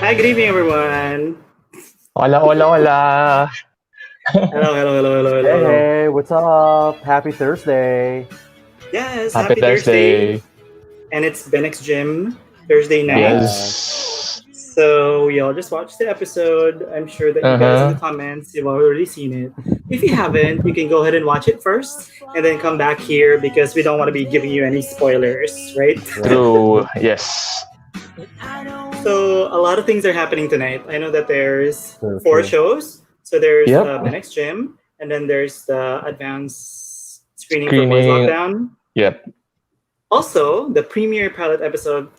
Hi, good evening, everyone. Hola, hola, hola. Hello, hello, hello, hello, hello, Hey, hello. hey, what's up? Happy Thursday. Yes, Happy happy Thursday. Thursday. And it's Benix Gym Thursday night. Yeah. Yes. So, we all just watched the episode. I'm sure that you guys in the Uh-huh. comments, you've already seen it. If you haven't, you can go ahead and watch it first and then come back here because we don't want to be giving you any spoilers, right? Right. True. Yes. So, a lot of things are happening tonight. I know that there's True, four true. shows. So, there's Yep. Benix Gym, and then there's the advanced screening for Boys Screening. Lockdown. Yep. Also, the premiere pilot episode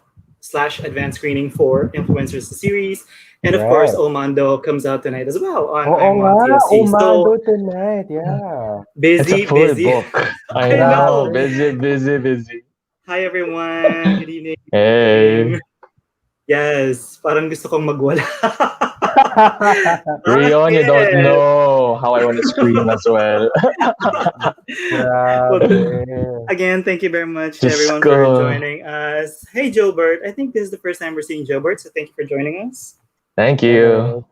slash advanced screening for Influencers the series. And of course, Right. Omando comes out tonight as well on Oo I'm nga, on TFC. Umado So tonight. Yeah. It's a busy, full busy. book. I I know. know. Grabe. Busy, busy, busy. Hi everyone. Good evening. Good Hey. evening. Yes, parang gusto kong magwala. Rion, you don't Bakit? know how I want to scream as well. Well, Grabe. again, thank you very much to Just everyone for go. joining us. Hey, Joebert. I think this is the first time we're seeing Joebert, so thank you for joining us. Thank Hey, you. hey.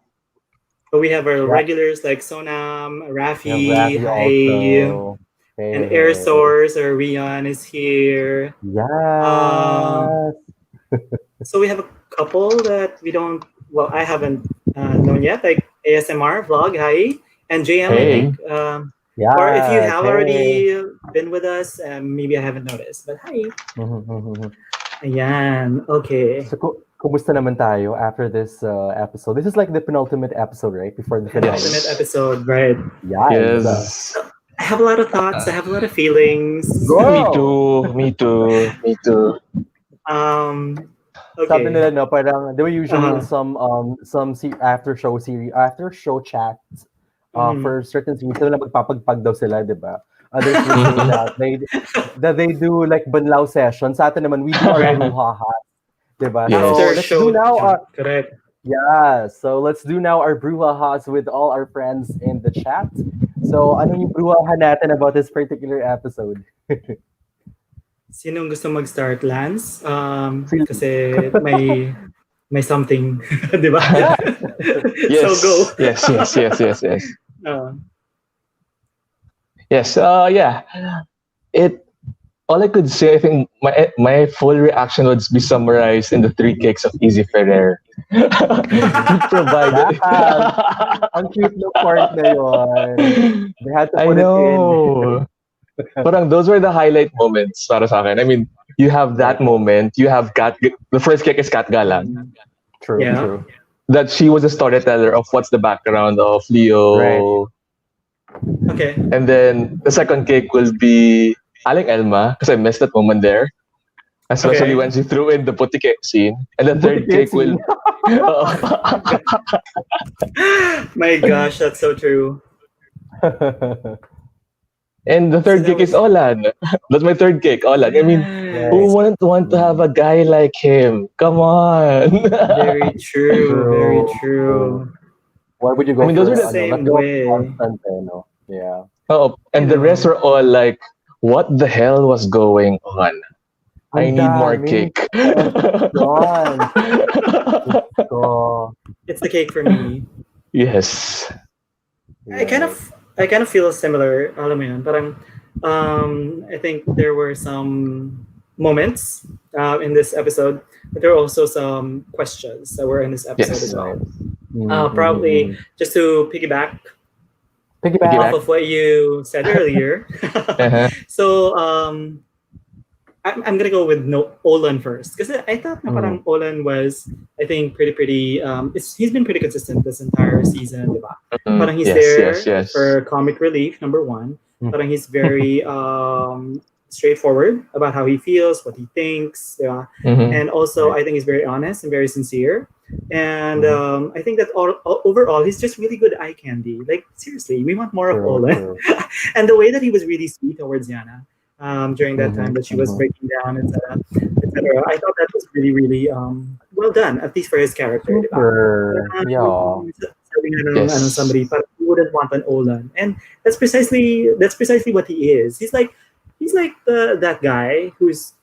But we have our Yeah, regulars like Sonam, we have Rafi, Rafi Hi, also. Hey, and hey, Air hey. Source or Rion is here. Yes. So we have a couple that we don't, well, I haven't known yet, like ASMR, Vlog, Hi, and JM, I Hey. think. Or if you Yes. have Hey. already been with us, maybe I haven't noticed. But hi. Ayan, okay. So, kumusta naman tayo after this episode? This is like the penultimate episode, right? Before the finale. Penultimate Yes. episode, right? Yes. Yes. I have a lot of thoughts. I have a lot of feelings. Me Go! too. Me too. Me too. Um, Sabi okay. nila, no, parang they were usually in Uh-huh. some after show chats Mhm. for certain scenes. Sila magpapagpag daw sila, di ba? Others would say that they do like banlaw session. Sa atin naman, we do our Right. brouhaha, di ba? So After Yes. let's do show now chat. our Correct. yeah. So let's do now our brouhahas with all our friends in the chat. So ano yung brouhaha natin about this particular episode? Sinong gusto mag-start, Lance? Feel- Kasi may something, di ba? yeah. So go. Yes. Yes. Yes. Yes. Yes. Yes. Uh, Yes. Yeah. It. All I could say, I think my full reaction would be summarized in the three cakes of Easy Ferrer. He provided. Yes. Ang cute ng part na yun. They had to I put it in. know. Parang those were the highlight moments para sa akin. I mean, you have Right. that moment. You have the first cake is Kat Galang. True, Yeah. true. That she was a storyteller of what's the background of Right. Leo. okay. And then the second cake will be Aling Elma, because I missed that moment there. Especially Okay. when she threw in the putike scene. And the third cake will. My gosh, that's so true. And the third So that cake is was- Olan. That's my third cake, Olan. I mean, Yes. who wouldn't want to have a guy like him? Come on. Very true. Very true. Why would you go I mean, those for are the same let's go way. constant, no? Yeah. Oh, and the rest were all like, what the hell was going on? I Ang need more daming cake. questions. Go. It's the cake for me. Yes. I kind of feel similar. Alam mo yun, parang I think there were some moments in this episode, but there were also some questions that were in this episode Yes. as well. Mm, Probably just to piggyback Piggyback. off of what you said earlier. Uh-huh. So I'm gonna go with Olan first because I thought na parang Olan was I think pretty he's been pretty consistent this entire season, diba? Parang he's there for comic relief, number one. Parang he's very straightforward about how he feels, what he thinks, diba? And also I think he's very honest and very sincere. And I think that overall he's just really good eye candy. Like seriously, we want more of Olan. And the way that he was really sweet towards Yana. During that time that she was breaking down, etc. I thought that was really, really well done, at least for his character. Super. Yeah. Somebody, but who wouldn't want an Olan? And that's precisely what he is. He's like that guy who's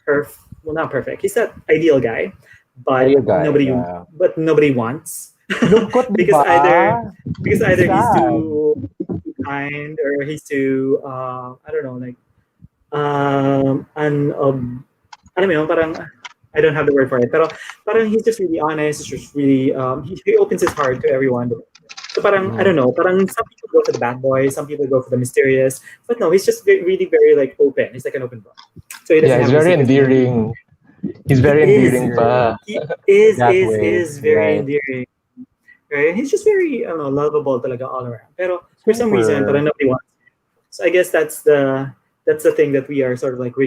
well, not perfect. He's that ideal guy, but Ay, guy, nobody yeah. but nobody wants. Lungkot, di because ba? either he's Sad. too kind, or he's too I don't know, like alam mo yun, parang I don't have the word for it, pero parang he's just really honest. He's just really he opens his heart to everyone. So parang I don't Mhm. know, parang some people go for the bad boy, some people go for the mysterious, but no, he's just really very like open. He's like an open book, so he Yeah, doesn't he's have any very secrets. endearing. He's He very is endearing Endearing. pa. he That way, is very right? endearing, right? He's just very I don't know, lovable talaga all around. Pero for some reason, parang Super. nobody wants. So I guess that's the thing that we are sort of like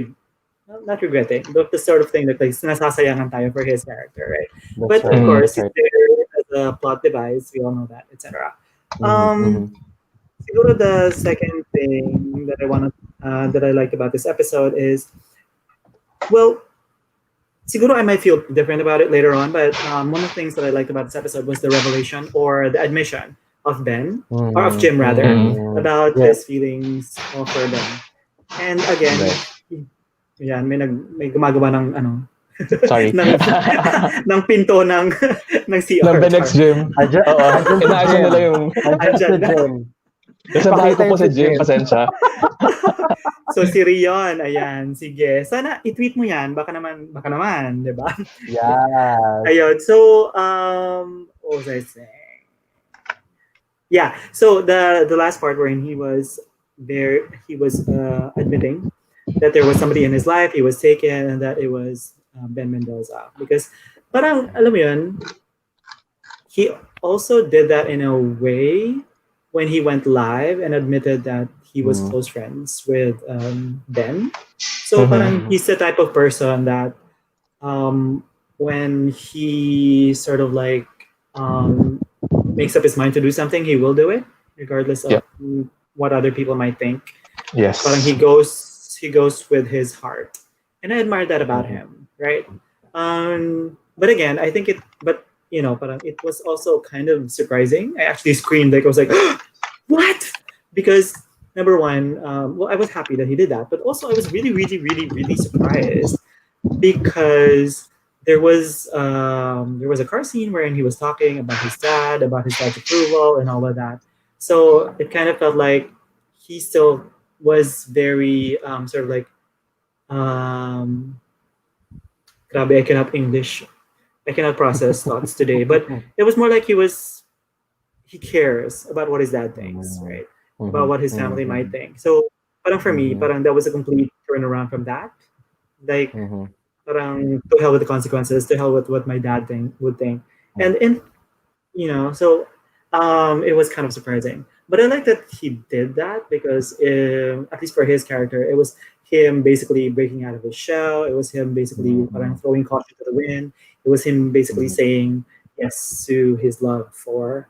not regretting, but the sort of thing that like nasasayangan tayo for his character, right? That's But of right. Mm. course, That's he's right. there as a plot device. We all know that, etc. Mhm. Um, Mhm. Siguro the second thing that I liked about this episode is, well, siguro I might feel different about it later on, but one of the things that I liked about this episode was the revelation or the admission of Ben, or of Mhm. Jim rather, Mm. Mhm. about Yeah. his feelings for Ben. And again, Right. yan, may gumagawa ng Sorry. ng ng pinto ng ng Ng CR Benex char. Gym. Andyan, Oo. andyan si Inaayos na Jim. nila yung... Andyan si Andyan na. Jim. Nasa bahay Pakita ko po yun sa si gym. Jim. Pasensya. So si Rion, ayan, sige. Sana i-tweet mo yan, baka naman, 'di ba? Yes. Ayun. So what was I saying? Yeah. So the last part wherein he was admitting that there was somebody in his life, he was taken, and that it was Ben Mendoza. Because parang alam mo yun, he also did that in a way when he went live and admitted that he was Mm. close friends with Ben. So Mhm. parang he's the type of person that um, when he sort of like um, makes up his mind to do something, he will do it, regardless of Yep. what other people might think. Parang Yes. he goes with his heart, and I admire that about Mhm. him, right? But again, I think but parang it was also kind of surprising. I actually screamed, like I was like, "What?" Because number one, well, I was happy that he did that, but also I was really, really, really, really surprised because there was a car scene wherein he was talking about his dad's approval and all of that. So it kind of felt like he still was very sort of like um, grabe, I cannot process thoughts today. But it was more like he cares about what his dad thinks, Mhm. right? About Mhm. what his family might Mhm. think. So parang for me, Mhm. parang that was a complete turnaround from that. Like Mhm. parang to hell with the consequences, to hell with what my dad would think. Mhm. And so it was kind of surprising. But I like that he did that because at least for his character, it was him basically breaking out of his shell. It was him basically parang Mhm. throwing caution to the wind. It was him basically Mhm. saying yes to his love for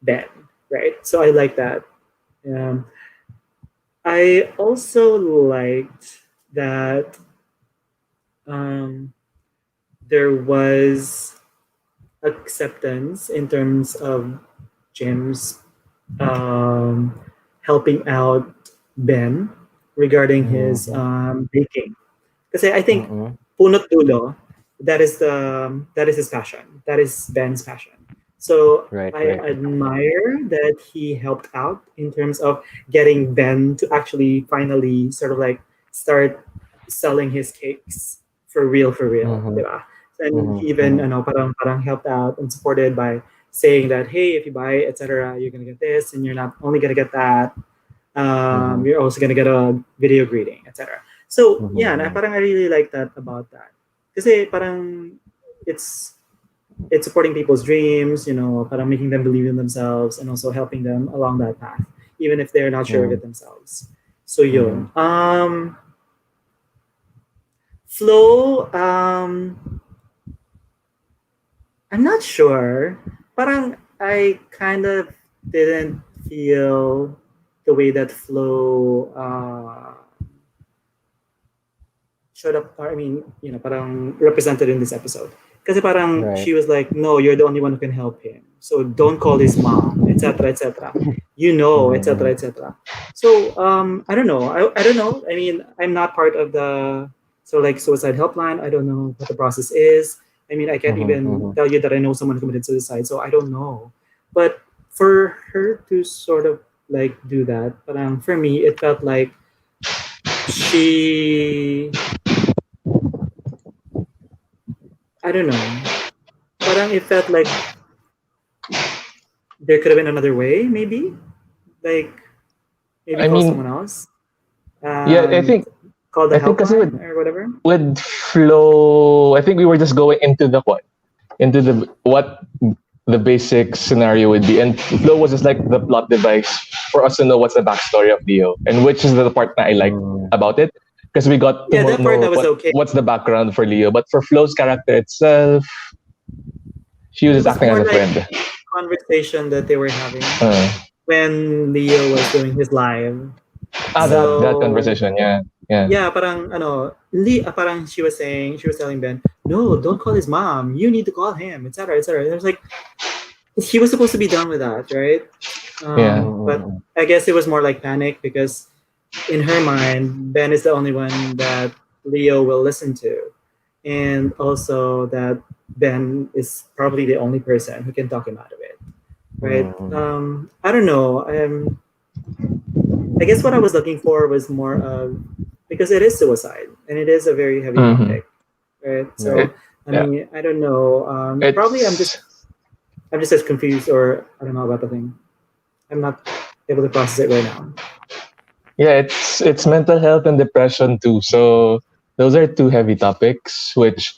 Ben, right? So I like that. Um, I also liked that um, there was acceptance in terms of Jim's um, helping out Ben regarding his Mhm. baking. Kasi I think Mhm. punot dulo, that is his passion. That is Ben's passion. So Right, I right. admire that he helped out in terms of getting Ben to actually finally sort of like start selling his cakes for real, Mhm. di ba? And Mhm. he even Mhm. parang helped out and supported by saying that hey, if you buy it, etc., you're gonna get this, and you're not only gonna get that, Mhm. you're also gonna get a video greeting, etc. So Mhm. yeah, Mhm. parang I really like that about that. Kasi parang it's it's supporting people's dreams, parang making them believe in themselves and also helping them along that path, even if they're not sure of Mhm. it themselves. So yun. Mhm. Flow, I'm not sure. Parang I kind of didn't feel the way that Flo showed up, or I mean, parang represented in this episode. Kasi parang Right. she was like, no, you're the only one who can help him. So don't call his mom, etc., etc. Mhm. etc., etc. So I don't know. I don't know. I mean, I'm not part of the like suicide helpline. I don't know what the process is. I mean, I can't Mhm, even mhm. tell you that I know someone who committed suicide, so I don't know. But for her to sort of like do that, but for me, it felt like she, I don't know, parang it felt like there could have been another way, maybe, like maybe I call mean, someone else, yeah, um, call the I think kasi helpline or whatever. with flow, I think we were just going into the what, into the what the basic scenario would be, and flow was just like the plot device for us to know what's the backstory of Leo, and which is the part that I like Mm. about it, because we got to Yeah, that part know that was okay. what's the background for Leo, but for Flow's character itself, she was It just was acting as more a like friend. conversation that they were having Uh, when Leo was doing his live. that So conversation, yeah, yeah, yeah, parang parang she was telling Ben, no, don't call his mom. You need to call him, etc., etc. And I was like, he was supposed to be done with that, right? yeah. But Mhm, I guess it was more like panic because in her mind, Ben is the only one that Leo will listen to, and also that Ben is probably the only person who can talk him out of it, right? mhm, I don't know. I guess what I was looking for was more of because it is suicide and it is a very heavy Mm-hmm. topic, right? yeah. So It, I yeah, mean, I don't know. Probably it's I'm just as confused, or I don't know about the thing. I'm not able to process it right now. yeah, it's mental health and depression too. So those are two heavy topics, which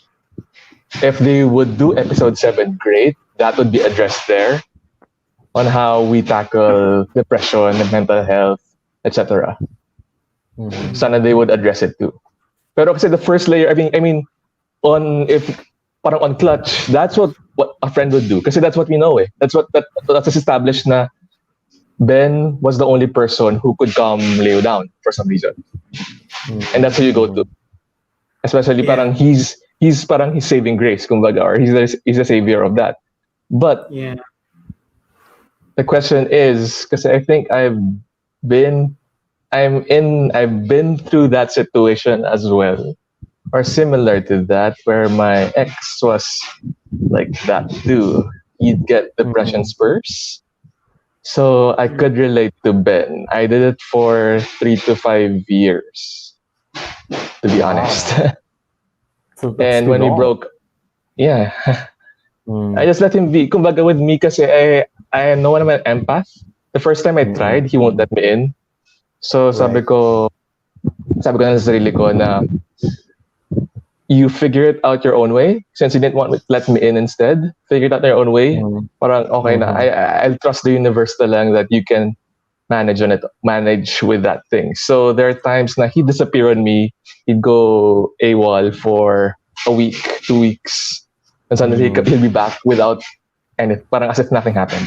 if they would do episode 7, great. That would be addressed there on how we tackle depression and mental health, etc. Mhm. Mhm. Sana they would address it too. Pero kasi the first layer, I mean, on if parang on clutch, that's what a friend would do. Kasi that's what we know eh. That's established na Ben was the only person who could calm Leo down for some reason. And Mhm, that's who you go to. mhm. Especially Yeah, parang he's parang his saving grace, kumbaga, or he's the savior of that. But yeah, the question is, because I think been I've been through that situation as well, or similar to that, where my ex was like that too. He'd get depression Mhm. spurs. So I mm, could relate to Ben. I did it for 3 to 5 years, to be honest. Wow. So that's And too when we long. broke, yeah, I Mm, just let him be. Kumbaga with me kasi I know I'm an empath. The first time I mm, tried, he won't mm. let me in. So Right. sabi ko na sa sarili ko na you figure it out your own way. Since you didn't want to let me in instead, figure it out your own way. Mhm, Parang okay na. mhm, I'll trust the universe na lang that you can manage with that thing. So there are times na he'd disappear on me. He'd go AWOL for a week, 2 weeks. And suddenly mhm, he'll be back without and parang as if nothing happened.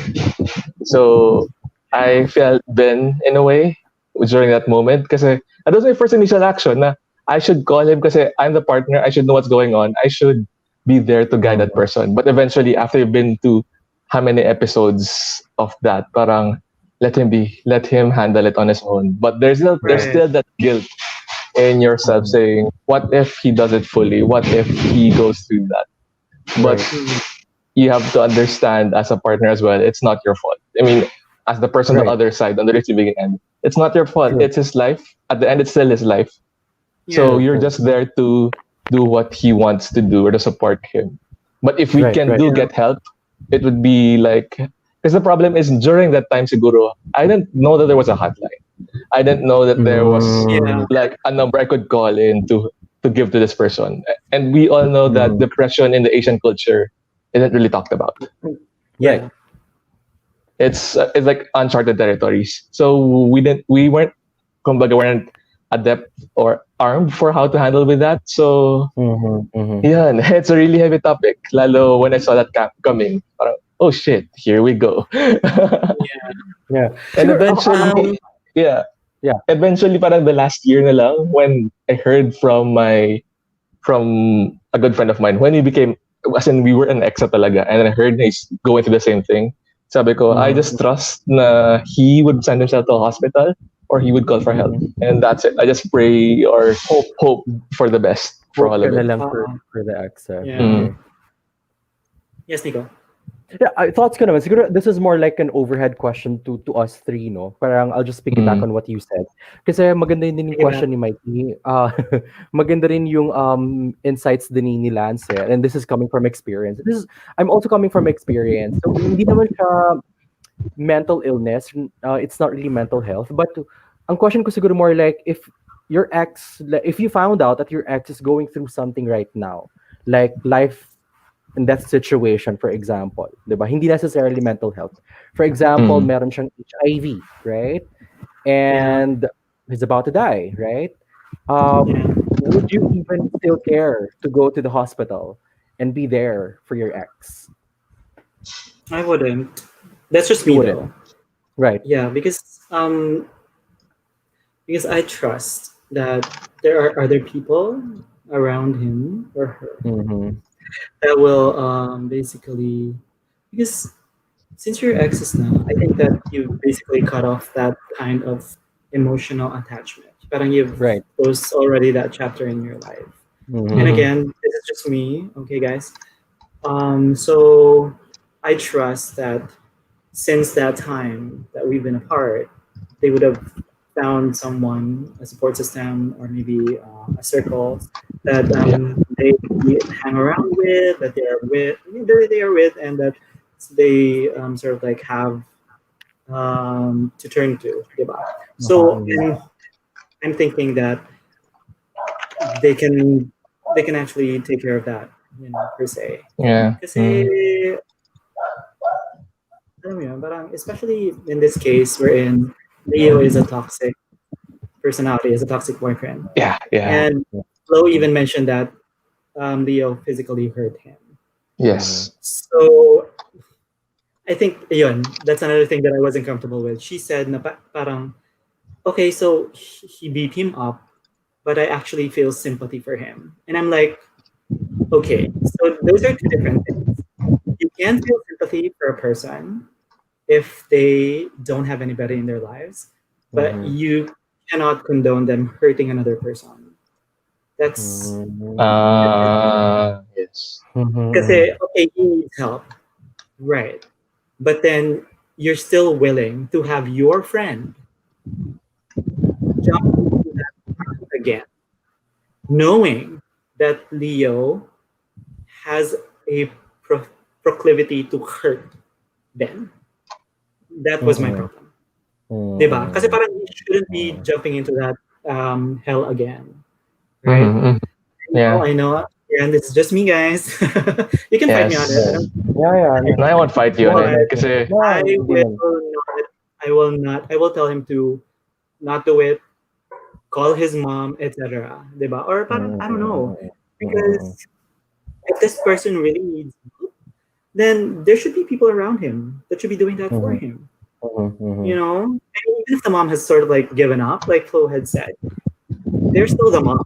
So I felt Ben in a way during that moment kasi that was my first initial action na I should call him kasi I'm the partner. I should know what's going on. I should be there to guide that mhm. person. But eventually, after you've been to how many episodes of that, parang let him be, let him handle it on his own. But there's right, still that guilt in yourself Mhm. saying, what if he does it fully? What if he goes through that? But Right. mm, you have to understand as a partner as well, it's not your fault. I mean, as the person on the Right. other side, on the receiving end, it's not your fault. True. It's his life. At the end, it's still his life. So yeah, True. you're True. just there to do what he wants to do or to support him. But if we Right. can Right. do yeah, get help, it would be like because the problem is during that time, Siguro, I didn't know that there was a hotline. I didn't know that there was yeah, Mm, like a number I could call in to give to this person. And we all know that mm. depression in the Asian culture isn't really talked about. Right. yeah, It's like uncharted territories. So we weren't adept or armed for how to handle with that. So Mhm, mhm. yeah, it's a really heavy topic. Lalo when I saw that coming, parang, oh shit, here we go. yeah. Yeah. And Siguro ako, eventually, yeah, yeah. eventually parang the last year na lang when I heard from a good friend of mine when we became as in we were an exa talaga and then I heard he's going through the same thing. Sabi ko, I Mhm, just trust na he would send himself to a hospital or he would call for help. mhm. And that's it. I just pray or hope for the best for Hope all ka of na it. lang Uh, for the AXA. yeah. Mm. Okay. Yes, Nico. Yeah, thoughts ko naman. Siguro this is more like an overhead question to us three, no? Parang I'll just piggyback Mm. on what you said. Kasi maganda din yung Think about question ni Mikey. Maganda rin yung insights din ni Lance. Eh. And this is coming from experience. I'm also coming from experience. So hindi naman siya mental illness. It's not really mental health. But ang question ko siguro more like if you found out that your ex is going through something right now, like life in that situation, for example, 'di ba? Hindi necessarily mental health. For example, Mm. meron siyang HIV, right? yeah, And he's about to die, right? yeah. Would you even still care to go to the hospital and be there for your ex? I wouldn't. That's just You me wouldn't, though. right? Yeah, because I trust that there are other people around him or her Mm-hmm. that will basically, because since you're exes now, I think that you basically cut off that kind of emotional attachment. Parang you've Right. closed already that chapter in your life. And Mm-hmm. Mhm. again, this is just me, okay, guys. So I trust that since that time that we've been apart, they would have found someone, a support system, or maybe a circle that Yeah. they hang around with, that they are with, and that they sort of like have to turn to, diba? So, Uh-huh. and I'm thinking that they can they can actually take care of that, per se. Yeah. Kasi, Mm. alam mo yun, parang especially in this case wherein Leo is a toxic personality, is a toxic boyfriend. Yeah. Yeah. And Flo even mentioned that Leo physically hurt him. Mm-hmm. Yes. So I think yun, that's another thing that I wasn't comfortable with. She said na parang, okay, so he beat him up, but I actually feel sympathy for him. And I'm like, okay, so those are two different things. You can feel sympathy for a person if they don't have anybody in their lives, but Mm-hmm. you cannot condone them hurting another person. That's Yes. Mm-hmm. kasi okay, he needs help, right? But then you're still willing to have your friend jump into that again, knowing that Leo has a proclivity to hurt them. That was my Mm-hmm. problem. Diba? Kasi Mm-hmm. parang you shouldn't be jumping into that hell again, right? Mm-hmm. Yeah. I know. And it's just me, guys. You can fight me on it. I Yes. don't. Yeah, yeah. And I won't fight you on More it. But like, Kasi yeah, I hindi will man. not. I will not. I will tell him to not do it. Call his mom, etc. Diba? Or parang I don't know, Mm-hmm. Mm-hmm. because if this person really needs help, then there should be people around him that should be doing that for Mm-hmm. him. Mm-hmm. You know, and even if the mom has sort of like given up, like Flo had said, they're still the mom.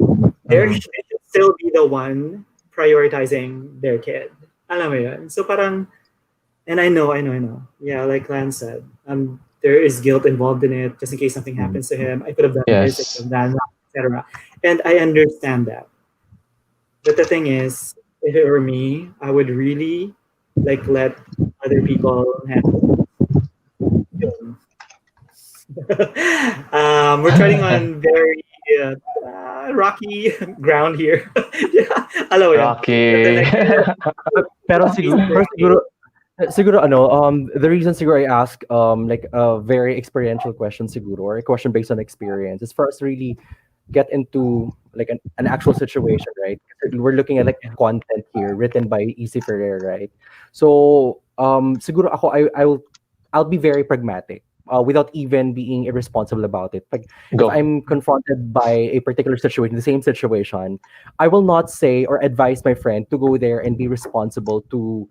Mm-hmm. They should still be the one prioritizing their kid. Alam mo yun? So parang, and I know. Yeah, like Lance said, there is guilt involved in it, just in case something happens to him. I could have done this, I could yes. have done that, etc. And I understand that. But the thing is, if it were me, I would really like let other people handle it. We're treading on very rocky ground here. Yeah, alam mo yun. But then Rocky. again, Pero he's siguro, brave. siguro ano, the reason siguro I ask like a very experiential question siguro, or a question based on experience, is for us to really get into like an actual situation, right? Kasi we're looking at like content here written by Easy Ferrer, right? So siguro ako I'll be very pragmatic. Without even being irresponsible about it. Like if Go. I'm confronted by a particular situation, the same situation, I will not say or advise my friend to go there and be responsible to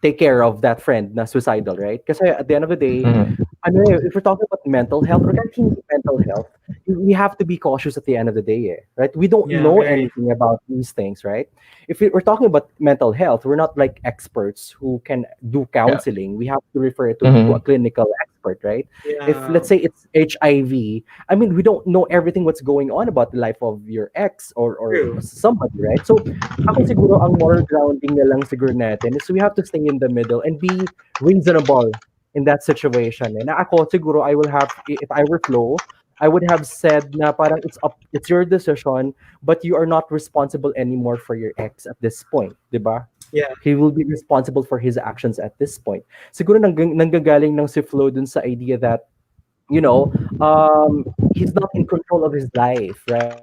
take care of that friend na suicidal, right? Kasi at the end of the day, Mm. ano if we're talking about mental health or kahit hindi mental health, we have to be cautious at the end of the day, right? We don't Yeah, know very. anything about these things, right? If we're talking about mental health, we're not like experts who can do Yeah. counseling. We have to refer it to a Mm-hmm. clinical expert, right? If Yeah, let's say it's HIV, I mean, we don't know everything what's going on about the life of your ex or true. somebody, right? So ako siguro ang moral grounding na lang siguro natin is we have to stay in the middle and be reasonable in that situation. And ako siguro I will have, if I were Flo, I would have said na parang it's your decision, but you are not responsible anymore for your ex at this point, 'di ba? Yeah, He will be responsible for his actions at this point. Siguro nanggagaling ng si Flo dun sa idea that he's not in control of his life, right?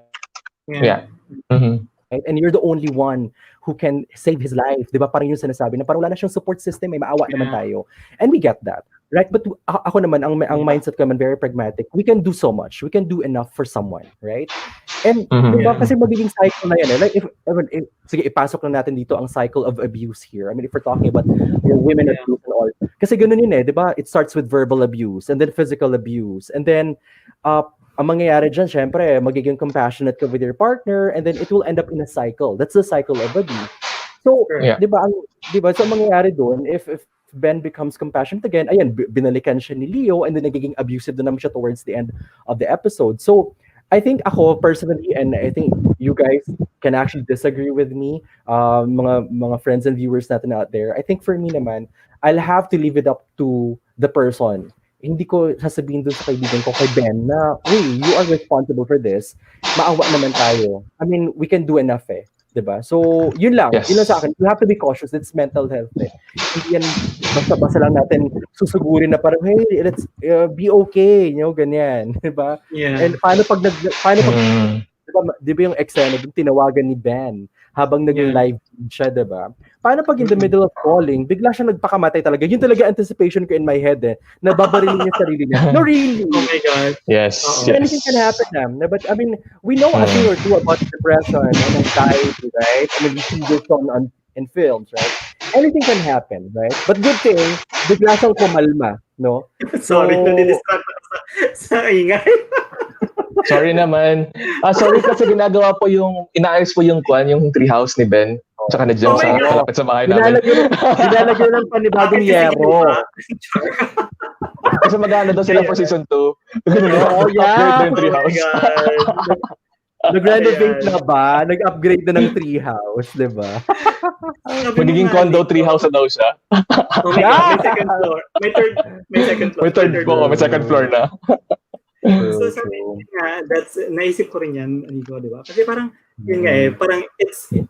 And you're the only yeah, one Yeah. who Mm-hmm. can save his life, 'di ba? Parang yung sinasabi na parang wala na siyang support system, may maawa naman tayo. And we get that. yeah, Right? But ako naman ang mindset ko naman very pragmatic. We can do so much. We can do enough for someone, right? And 'di ba kasi Mm-hmm. yeah, magiging cycle na 'yan eh. Like if sige ipasok lang natin dito ang cycle of abuse here. I mean if we're talking about women yeah, abuse and all. Kasi ganun yun eh, 'di ba? It starts with verbal abuse and then physical abuse and then uh ang mangyayari dyan, syempre, magiging compassionate ka with your partner and then it will end up in a cycle. That's the cycle of abuse. So, correct. Yeah. 'di ba, 'di ba, so ang mangyayari doon if Ben becomes compassionate again, ayan, binalikan siya ni Leo and then nagiging abusive na naman siya towards the end of the episode. So, I think ako personally and I think you guys can actually disagree with me, mga friends and viewers natin out there. I think for me naman, I'll have to leave it up to the person. Hindi ko sasabihin dun sa kaibigan ko kay Ben na, "Uy, you are responsible for this. Maawa naman tayo." I mean, we can do enough eh. 'Di ba? So, yun lang sa Yes. akin. You have to be cautious. It's mental health eh. Hindi yan basta-basta lang natin susugurin na parang, "Hey, let's be okay," ganyan, 'di ba? Yeah, And paano pag Mm. 'di ba yung eksena dun tinawagan ni Ben habang yeah. nag-live feed siya, 'di ba? Paano pag in the middle of calling, bigla siyang nagpakamatay talaga? Yun talaga anticipation ko in my head eh, na babarilin niya sarili niya. No, really. Oh my God. Yes. Oo. Anything can happen, Yes. But I mean, we know a thing Mm. or two about depression and anxiety, right? I mean, we see this in films, right? Anything can happen, right? But good thing, bigla siyang kumalma, no? Sorry, So, nadidistract ako sa ingay. Sorry naman. Sorry kasi ginagawa po inaayos po yung treehouse ni Ben. Tsaka na Oh dyan my sa God. malapit sa bahay namin. Nilalagyan ng panibagong Bakit kasi yero. ba? Kasi magana daw sila for season 2. Oo, Upgrade yeah. na yung Oh my treehouse. God. Nag-renovate Ayan. na ba? Nag-upgrade na ng treehouse, di ba? Sabi mo Magiging nga condo dito. treehouse na daw siya. Oh my God, may second floor. May second floor. May third po, may second floor na. So True, sabi true. nga, naisip ko rin yan, Nico, di ba? Kasi parang, yun nga Mm. parang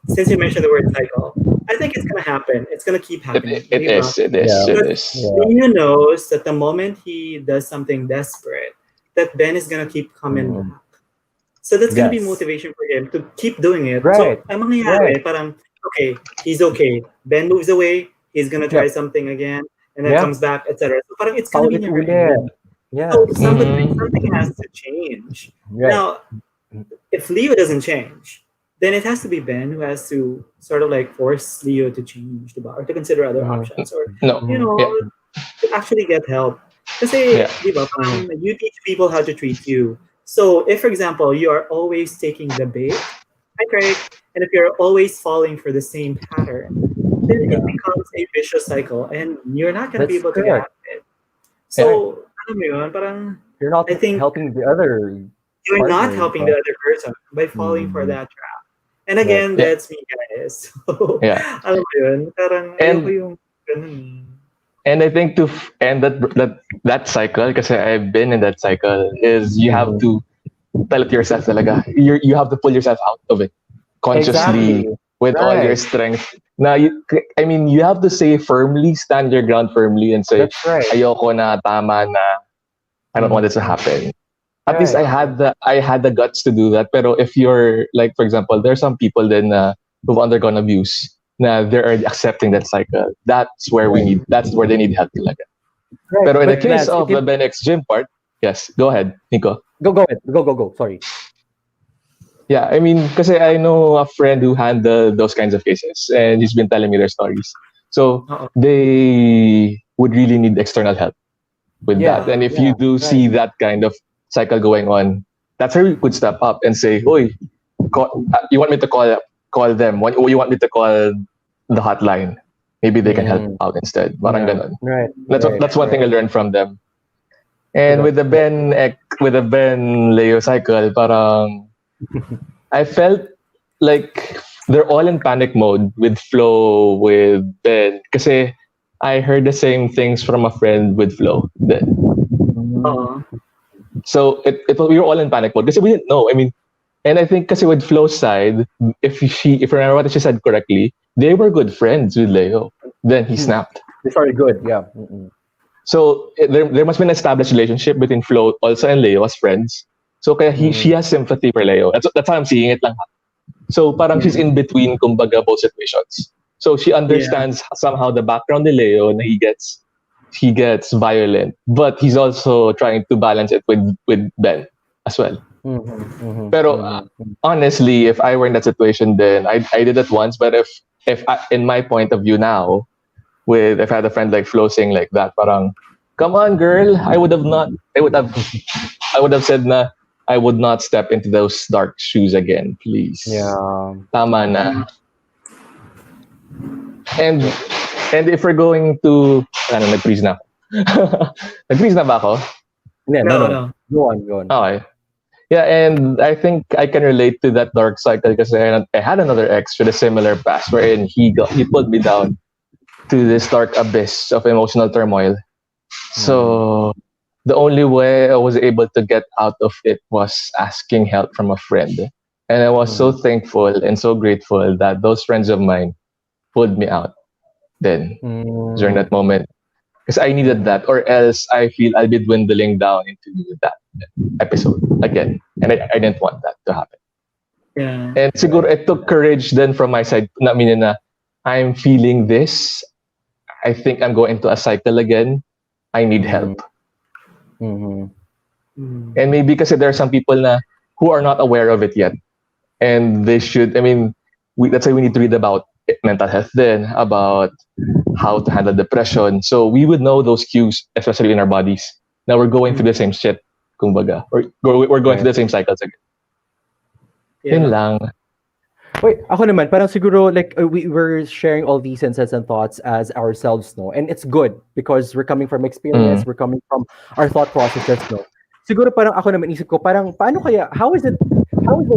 since you mentioned the word cycle, I think it's gonna happen. It's gonna keep happening. It Di ba? is, it is, Yeah. it But is. Yeah. Leo knows that the moment he does something desperate, that Ben is gonna keep coming Mm. back. So that's gonna be Yes. motivation for him to keep doing it. Right. So ang mangyayari, Right. parang, okay, he's okay. Ben moves away, he's gonna try Yep. something again, and then Yeah. comes back, etc. So parang it's gonna be never Paulit-ulit. ending. Yes. So something Mhm. has to change. Right. Now, if Leo doesn't change, then it has to be Ben who has to sort of like force Leo to change, diba? Or to consider other Mhm. options, or No. you know, Yeah. to actually get help. Kasi, Yeah. diba, parang you teach people how to treat you. So if, for example, you are always taking the bait, right? And if you're always falling for the same pattern, then it Yeah. becomes a vicious cycle, and you're not going to be That's able to get out correct. of it. So, alam mo yun, parang You're not I think helping the other you're not partner, helping diba? the other person by falling for Mhm. that trap. And again, Yeah. that's me, guys. So, Yeah. alam mo yun, parang And- ayoko yung ganun. And I think to end that cycle, kasi I've been in that cycle, is you have to tell it yourself talaga. You have to pull yourself out of it consciously Exactly. with all your Right. strength. Now, you have to say firmly, stand your ground firmly, and say, That's right. ayoko na, tama na, I don't want this to happen. At least Right. I had the guts to do that. Pero if you're like, for example, there's some people then who've undergone abuse. Na they're already accepting that cycle. That's where that's where they need help talaga. Right. Pero in the But case Lance, of the Benex gym part, yes, go ahead, Nico. Go ahead. Go. Sorry. Yeah, I mean, because I know a friend who handled those kinds of cases, and he's been telling me their stories. So Uh-oh. they would really need external help with Yeah, that. And if you do see that kind of cycle going on, that's where we could step up and say, "Oi, you want me to call them? You want me to call the hotline? Maybe they can help out instead." Parang ganon. Right. That's one thing I learned from them. And with the Ben Leo cycle, parang I felt like they're all in panic mode with Flo, with Ben. Kasi I heard the same things from a friend with Flo then. Uh, So we were all in panic mode kasi we didn't know. I mean, and I think kasi with Flo's side, if you remember what she said correctly, they were good friends with Leo. Then he snapped. They started good, yeah. So there must be an established relationship between Flo also and Leo as friends. So kaya she has sympathy for Leo. That's how I'm seeing it lang. So parang she's in between kumbaga both situations. So she understands somehow the background ni Leo na he gets violent, but he's also trying to balance it with Ben as well. Pero honestly, if I were in that situation, then I did it once. But if I, in my point of view now, if I had a friend like Flo saying like that, parang, come on, girl, I would have said na I would not step into those dark shoes again, please. Yeah. Tama na. And if we're going to, nag-freeze na ako. Nag-freeze na ba ako? Yeah, no. Go on. Okay. Yeah, and I think I can relate to that dark cycle because I had another ex with a similar past wherein he pulled me down to this dark abyss of emotional turmoil. So the only way I was able to get out of it was asking help from a friend. And I was so thankful and so grateful that those friends of mine pulled me out then during that moment. Because I needed that, or else I feel I'll be dwindling down into that episode again. And I didn't want that to happen. Yeah. And siguro it took courage then from my side. Na meaning na I'm feeling this. I think I'm going into a cycle again. I need help. And maybe kasi there are some people na who are not aware of it yet. And they should, that's why we need to read about mental health then, about how to handle depression. So we would know those cues, especially in our bodies. Now we're going through the same shit, kumbaga. We're going through the same cycles again. Yun lang. Wait, ako naman, parang siguro like we're sharing all these insights and thoughts as ourselves, no? And it's good because we're coming from experience, we're coming from our thought processes, no? Siguro parang ako naman isip ko, parang paano kaya, how is the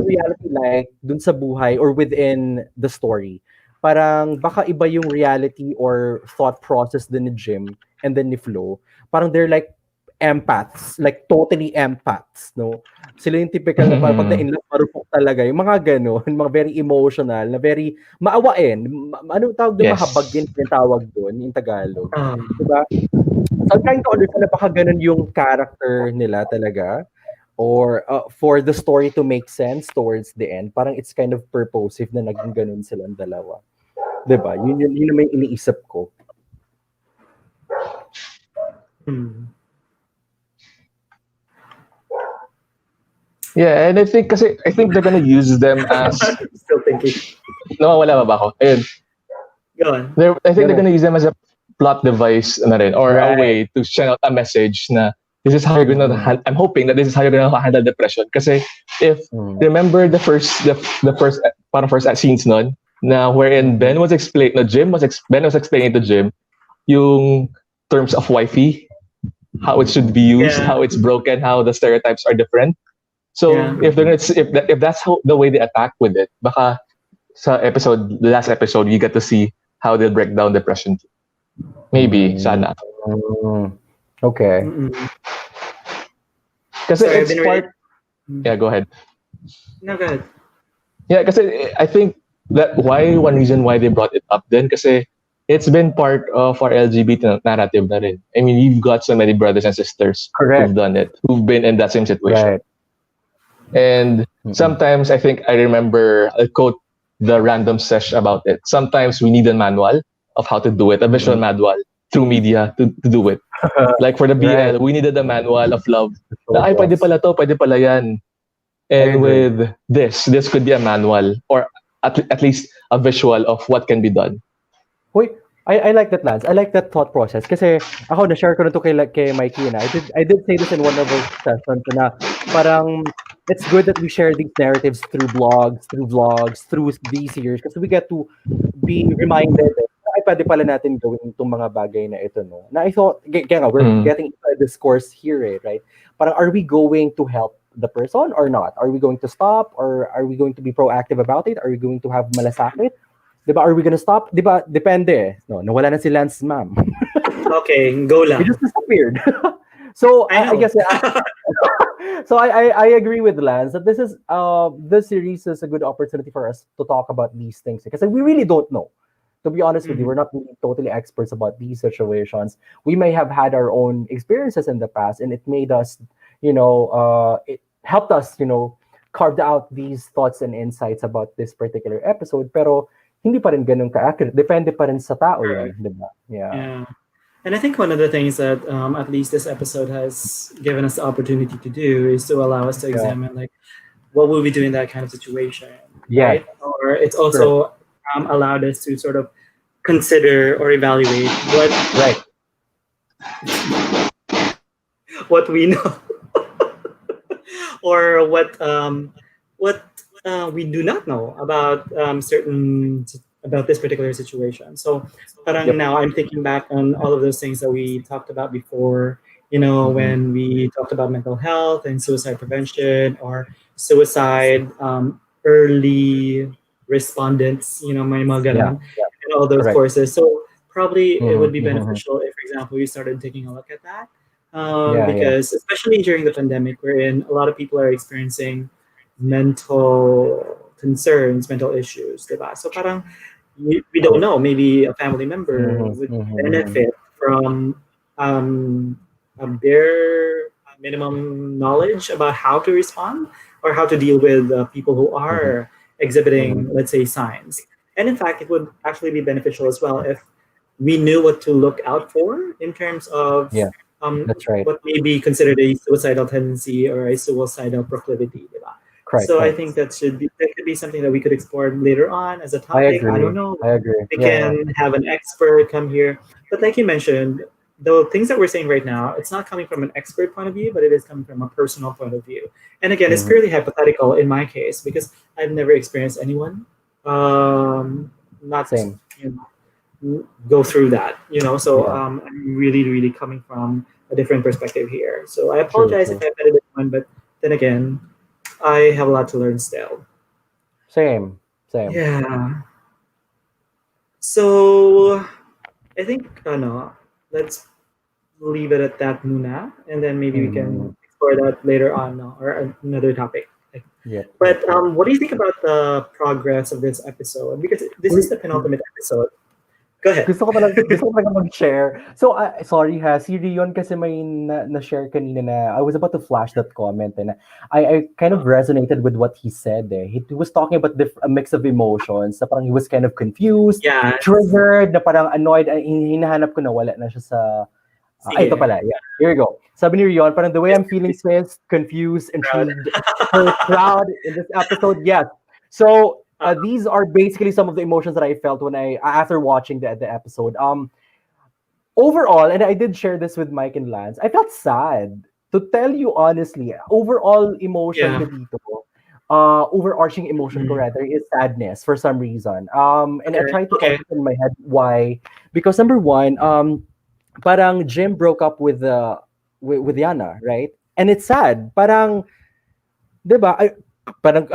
reality like dun sa buhay or within the story? Parang baka iba yung reality or thought process din ni Jim and then ni Flo. Parang they're like empaths, like totally empaths, no? Sila yung typical na parang pag na-inlove, marupok talaga. Yung mga gano'n, mga very emotional, na very maawain. Ano tawag doon? Yes. Mahabagin yung tawag doon, in Tagalog. Diba? So I'm trying to understand na baka ganun yung character nila talaga. Or for the story to make sense towards the end, parang it's kind of purposive na naging ganun silang dalawa. Diba? Yun naman yung iniisip ko. Yeah, and I think they're gonna use them as. Still thinking. No, wala ba ako? Ayun. Go on. I think they're gonna use them as a plot device na rin, or a way to send out a message na this is how you're gonna. I'm hoping that this is how you're gonna handle depression. Kasi if remember the first scenes nun, na wherein Ben was explaining to Jim yung terms of wifey, how it should be used, how it's broken, how the stereotypes are different. So if that's how the way they attack with it, baka sa the last episode, you get to see how they'll break down depression. Maybe, sana. Okay. Kasi it's part. Yeah, go ahead. No, go ahead. Yeah, kasi I think that one reason why they brought it up then, kasi it's been part of our LGBT narrative na rin. I mean, you've got so many brothers and sisters who've done it, who've been in that same situation. Right. And sometimes I think I remember, I'll quote the random sesh about it. Sometimes we need a manual of how to do it, a visual manual through media to do it. Like for the BL, we needed a manual of love. Ay, pwede pala to, pwede pala yan. And with this could be a manual or at least a visual of what can be done. Hoy, I like that, Lance. I like that thought process. Kasi ako, na-share ko na to kay Mikey na. I did say this in one of our sessions na parang it's good that we share these narratives through blogs, through vlogs, through these series kasi we get to be reminded that ay pwede pala natin gawin itong mga bagay na ito, no? Na I thought, kaya nga, we're getting into a discourse here, right? Parang, are we going to help the person or not? Are we going to stop? Or are we going to be proactive about it? Are we going to have malasakit? Diba? Are we gonna stop? Diba? Depende. No, nawala na si Lance, ma'am. Okay, go He lang. just disappeared. So I I know. guess so I agree with Lance that this series is a good opportunity for us to talk about these things because we really don't know. To be honest with you, we're not really totally experts about these situations. We may have had our own experiences in the past, and it made us, it helped us, carved out these thoughts and insights about this particular episode. Pero hindi pa rin ganun ka-accurate. Depende pa rin sa tao yan, di ba? Yeah. And I think one of the things that at least this episode has given us the opportunity to do is to allow us to examine like what would we do in that kind of situation, right? Or it's also allowed us to sort of consider or evaluate what we know or what we do not know about about this particular situation. So parang now I'm thinking back on all of those things that we talked about before, when we talked about mental health and suicide prevention or suicide early respondents, may mga ganun, and all those courses. So probably it would be beneficial if, for example, we started taking a look at that. Because especially during the pandemic, wherein a lot of people are experiencing mental concerns, mental issues, diba? So parang we don't know. Maybe a family member would benefit from a bare minimum knowledge about how to respond or how to deal with people who are exhibiting, let's say, signs. And in fact, it would actually be beneficial as well if we knew what to look out for in terms of that's right. what may be considered a suicidal tendency or a suicidal proclivity. Diba? So I think that could be something that we could explore later on as a topic. I don't know. I agree. We can have an expert come here. But like you mentioned, the things that we're saying right now, it's not coming from an expert point of view, but it is coming from a personal point of view. And again, it's purely hypothetical in my case because I've never experienced anyone not Same. go through that. So I'm really, really coming from a different perspective here. So I apologize if I offended anyone, but then again, I have a lot to learn still. Same. Yeah. So I think let's leave it at that muna, and then maybe we can explore that later on or another topic. But what do you think about the progress of this episode? Because this is the penultimate episode. Go ahead. Gusto ko talaga mag-share. So, sorry ha, si Rion kasi may na-share kanina na I was about to flash that comment and I kind of resonated with what he said. He was talking about a mix of emotions. Na parang he was kind of confused, triggered, na parang annoyed. Hinahanap ko na wala na siya sa... ito pala. Yeah, here we go. Sabi ni Rion, parang the way I'm feeling pissed, confused, intrigued, proud in this episode. Yes. So, these are basically some of the emotions that I felt after watching the episode. Overall, and I did share this with Mike and Lance, I felt sad. To tell you honestly, overall emotion ko dito, overarching emotion ko rather is sadness for some reason. And I tried to put it in my head why. Because number one, parang Jim broke up with Yana, right? And it's sad. Parang, diba? Parang,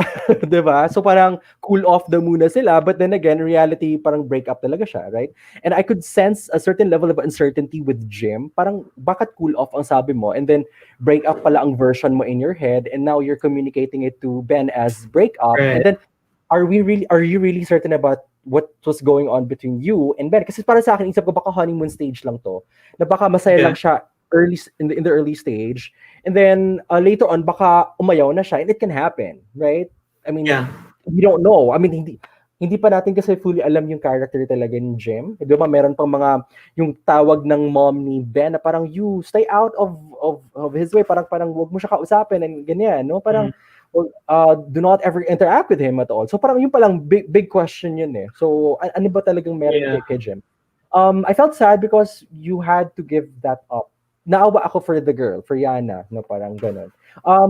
diba? So parang cool off the muna sila, but then again, reality parang break up talaga siya, right? And I could sense a certain level of uncertainty with Jim. Parang bakit cool off ang sabi mo? And then break up pala ang version mo in your head, and now you're communicating it to Ben as break up. And then are you really certain about what was going on between you and Ben? Kasi para sa akin, isip ko baka honeymoon stage lang to. Na baka masaya lang siya in the early stage, and then later on baka umayaw na siya, and it can happen, right? I mean, we don't know. I mean, hindi pa natin kasi fully alam yung character talaga ni Jim. Di ba meron pang mga yung tawag ng mom ni Ben na parang you stay out of his way, parang wag mo siya kausapin and ganyan, no? Parang do not ever interact with him at all. So parang yung palang big question yun eh. So ano ba talagang meron kay Jim? I felt sad because you had to give that up. naawa ako for the girl, for Yana, no, parang ganun.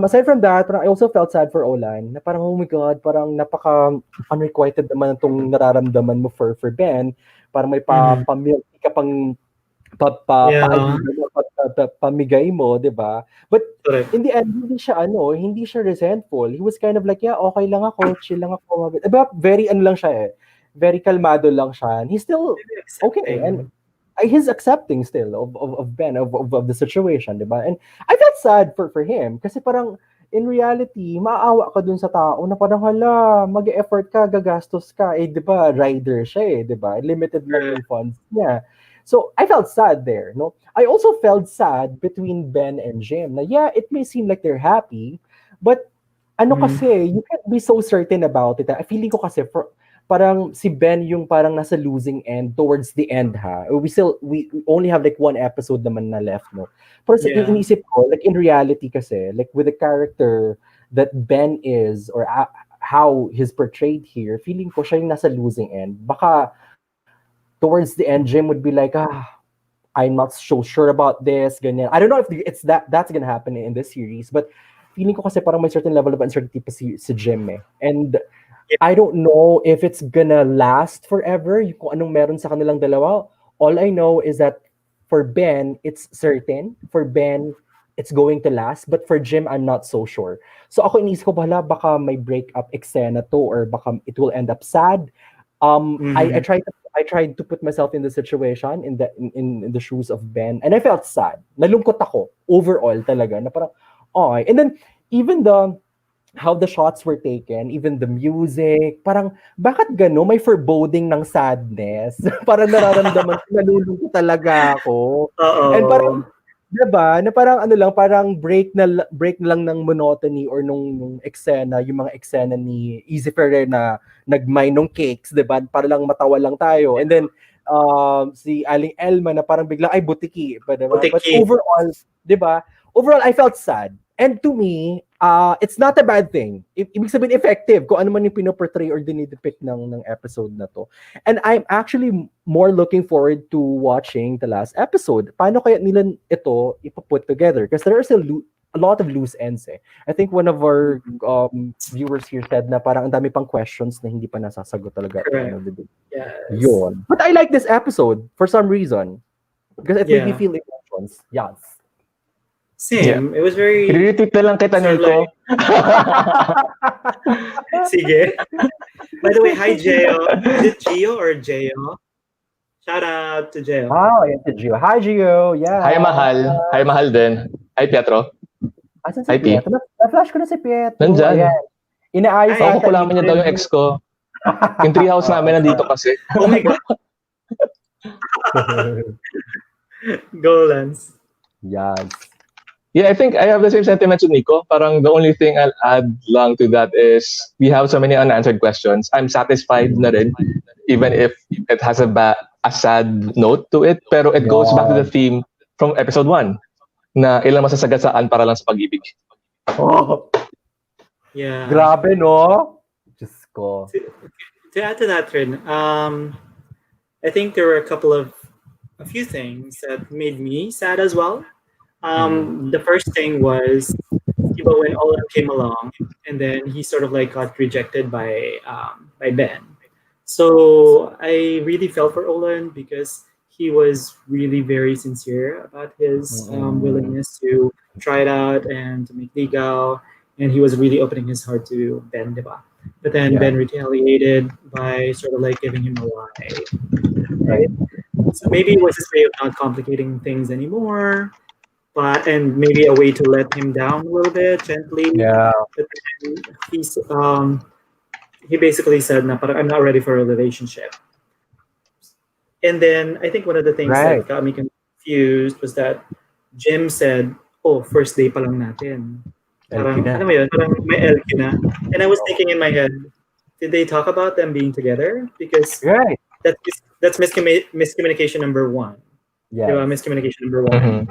Aside from that, parang I also felt sad for Olan, na parang, oh my God, parang napaka unrequited naman itong nararamdaman mo for Ben. Parang may pamilya ka pang Yeah. pamigay mo, 'di ba? But Correct. in the end, hindi siya resentful. He was kind of like, yeah, okay lang ako, chill lang ako. Diba, very ano lang siya eh. Very kalmado lang siya. And he's still Maybe okay. And accepting. he's accepting still of Ben, of the situation, diba? And I felt sad for him kasi parang in reality, maawa ka dun sa tao na parang hala, mag-effort ka, gagastos ka, eh, di ba, rider siya eh, di ba? Limited lang yung funds niya. So, I felt sad there, no? I also felt sad between Ben and Jim na, yeah, it may seem like they're happy, but ano kasi, you can't be so certain about it. Feeling ko kasi, parang si Ben yung parang nasa losing end towards the end ha. We only have like one episode naman na left, no? Pero sa iniisip ko, like in reality kasi, like with the character that Ben is or how he's portrayed here, feeling ko siya yung nasa losing end. Baka towards the end, Jim would be like, I'm not so sure about this, ganyan. I don't know if it's that's gonna happen in this series, but feeling ko kasi parang may certain level of uncertainty pa si Jim eh. And I don't know if it's gonna last forever, kung anong meron sa kanilang dalawa. All I know is that for Ben, it's certain. For Ben, it's going to last. But for Jim, I'm not so sure. So ako inisip ko, baka may breakup eksena to or baka it will end up sad. I tried to put myself in the situation, in the shoes of Ben, and I felt sad. Nalungkot ako overall talaga na parang okay. And then even how the shots were taken, even the music, parang bakit gano may foreboding ng sadness. Parang nararamdaman ko nalulungkot talaga ako. And parang 'di ba, na parang ano lang, parang break na lang ng monotony or nung eksena, yung mga eksena ni Easy Ferrer na nagmay nung cakes, 'di ba? Para lang matawa lang tayo. And then si Aling Elma na parang biglang ay butiki, ba, 'di ba? But overall, 'di ba? Overall I felt sad. And to me, it's not a bad thing. Ibig sabihin effective kung ano man yung pinoportray or dinidepict ng episode na to. And I'm actually more looking forward to watching the last episode. Paano kaya nila ito ipaput together? Because there are still a lot of loose ends eh. I think one of our viewers here said na parang ang dami pang questions na hindi pa nasasagot talaga at the end of the day. Yes. Yun. But I like this episode for some reason. Because it made me feel emotions. Yes. Same. It was very... I-retweet na lang kita nyo ko. Sige. By the way, hi, Gio. Is it Gio or Gio? Shout out to Gio. Oh, it's Gio. Hi, Gio. Yeah. Hi, Mahal. Hi, Mahal din. Hi, Pietro. Asan si Pietro? Na-flash ko na si Pietro. Nandyan. Inaayos ako kulamin niya daw yung ex ko. Yung treehouse namin nandito kasi. Oh my God. Go, Lance. Yes. Yeah, I think I have the same sentiments with Nico. Parang the only thing I'll add lang to that is we have so many unanswered questions. I'm satisfied na rin, even if it has a sad note to it. Pero it goes back to the theme from episode 1 na ilang masasagasaan para lang sa pag-ibig. Oh. Yeah. Grabe, no? Diyos ko. To add to that, Trin, I think there were a few things that made me sad as well. The first thing was, when Ola came along, and then he sort of like got rejected by Ben. So I really felt for Olan because he was really very sincere about his willingness to try it out and to make ligaw, and he was really opening his heart to Ben, diba? But then Ben retaliated by sort of like giving him a lie, right? So maybe it was his way of not complicating things anymore. And maybe a way to let him down a little bit gently. Yeah. But then he basically said, "Na, parang I'm not ready for a relationship." And then I think one of the things that got me confused was that Jim said, "Oh, first day pa lang natin." Parang, ano mo yun? Parang may LQ na. And I was thinking in my head, did they talk about them being together? Because that's miscommunication number 1. Yeah. Diba? Miscommunication number 1.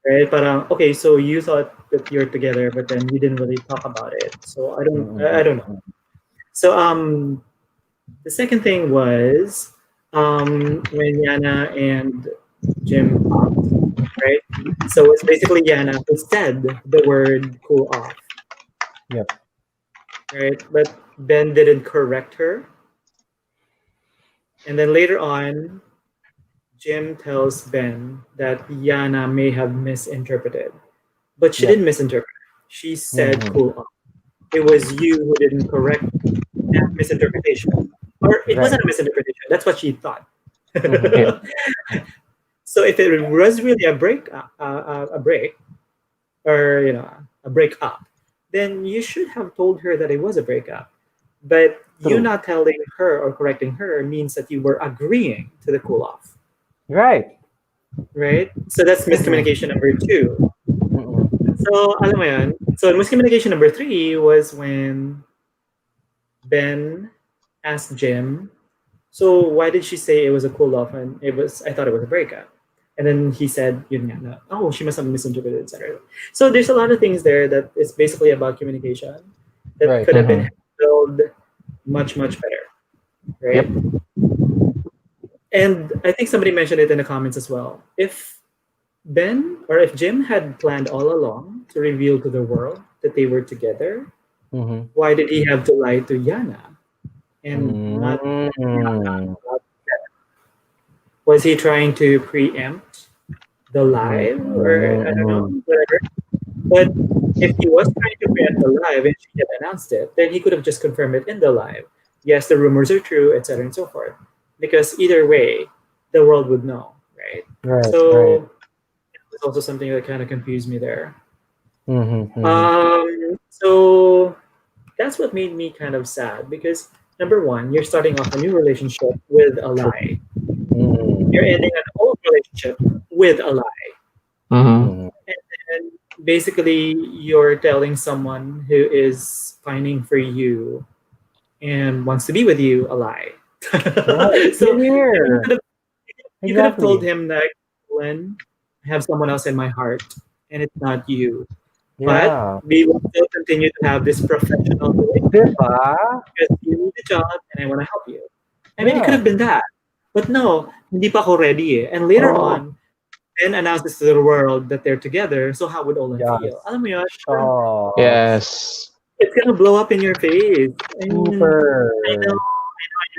Right? Parang, okay, so you thought that you're together, but then you didn't really talk about it. So I don't know. So the second thing was when Yana and Jim talked, right? So it's basically Yana who said the word cool off, Yep. right? But Ben didn't correct her. And then later on, Jim tells Ben that Yana may have misinterpreted, but she Yep. didn't misinterpret. She said Mhm. cool off. It was you who didn't correct that misinterpretation. Or it Right. wasn't a misinterpretation. That's what she thought. Mhm. Yeah. So if it was really a break, or a breakup, then you should have told her that it was a breakup. But you True. not telling her or correcting her means that you were agreeing to the cool off, Right. right? So that's Mhm. miscommunication number two. Mm-mm. So alam mo yan. So miscommunication number three was when Ben asked Jim, so why did she say it was a cool off and I thought it was a breakup? And then he said, yun nga, na, oh, she must have misinterpreted, etc. So there's a lot of things there that is basically about communication that Right. could have been Mm-hmm. handled much, much better, Yep. right? And I think somebody mentioned it in the comments as well. If Ben or if Jim had planned all along to reveal to the world that they were together, Mhm. why did he have to lie to Yana and not Mm. about that? Was he trying to preempt the live, or I don't Mm. know, whatever? But if he was trying to preempt the live and she had announced it, then he could have just confirmed it in the live. Yes, the rumors are true, etc., and so forth. Because either way, the world would know, right? Right. Right. So it's also something that kind of confused me there. Mhm. Mhm. So that's what made me kind of sad because number one, you're starting off a new relationship with a True. lie. You're Mm. ending an old relationship with a lie. Mm-hmm. Mhm. And basically, you're telling someone who is pining for you and wants to be with you a lie. Right. So Here. you could have told Exactly. him that, Glenn, I have someone else in my heart and it's not you. But Yeah. we will still continue to have this professional relationship Diba? because you need the job and I want to help you. I mean, it could Yeah. have been that. But no, hindi pa ako ready eh. And later Oh. on, Ben announces to the world that they're together. So how would Olan feel? Yes. Alam mo yun, parang Shots. Yes. it's gonna blow up in your face. I mean, Super.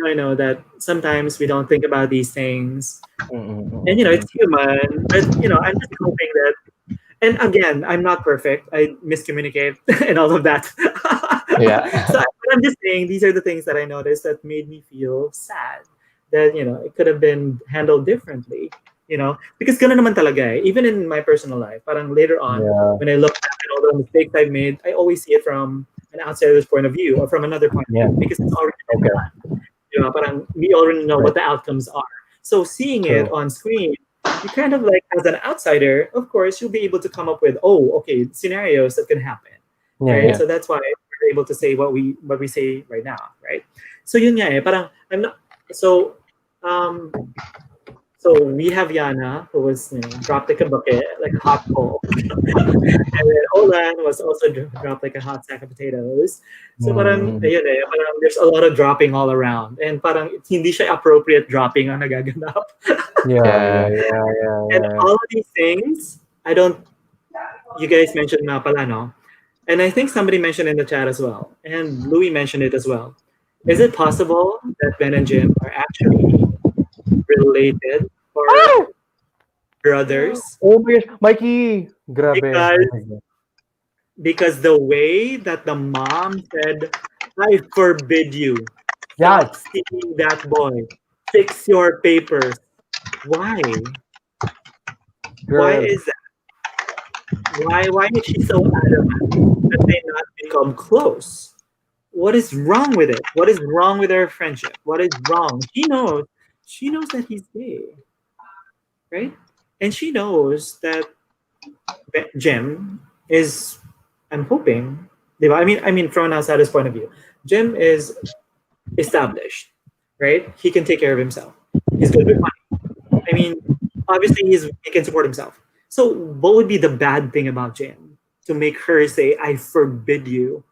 I know that sometimes we don't think about these things, Mm-mm, and mm-mm. it's human. But I'm just hoping that. And again, I'm not perfect. I miscommunicate and all of that. So Yeah. but I'm just saying these are the things that I noticed that made me feel sad. That it could have been handled differently. Because ganun naman talaga eh. Even in my personal life, parang later on, Yeah. when I look back at all the mistakes I've made, I always see it from an outsider's point of view or from another point of Yeah. view because it's already been Okay. done. Parang we already know Right. what the outcomes are. So seeing it True. on screen, you kind of like, as an outsider, of course, you'll be able to come up with, oh, okay, scenarios that can happen, Yeah. right? Yeah. So that's why we're able to say what we say right now, right? So yun nga eh, parang I'm not so um so we have Yana who was dropped like a bucket, like a hot coal, and then Olan was also dropped like a hot sack of potatoes. So parang, Mm. ayun eh, parang there's a lot of dropping all around. And parang hindi siya appropriate dropping ang nagaganap. Yeah. Yeah. Yeah. Yeah. Yeah. And Yeah. all of these things, you guys mentioned nga pala, no? And I think somebody mentioned in the chat as well. And Louis mentioned it as well. Is it possible that Ben and Jim are actually related or brothers? Oh my gosh, Mikey! Grabe. Because Oh my God. because the way that the mom said, I forbid you. Stop Yes. seeing that boy. Fix your papers. Why? Why Girl. is that? Why is she so adamant that they not become close? What is wrong with it? What is wrong with their friendship? What is wrong? She knows that he's gay, right? And she knows that Jim is, I'm hoping, di ba? I mean, from an outsider's point of view, Jim is established, right? He can take care of himself. He's good with money. I mean, obviously he can support himself. So what would be the bad thing about Jim to make her say, I forbid you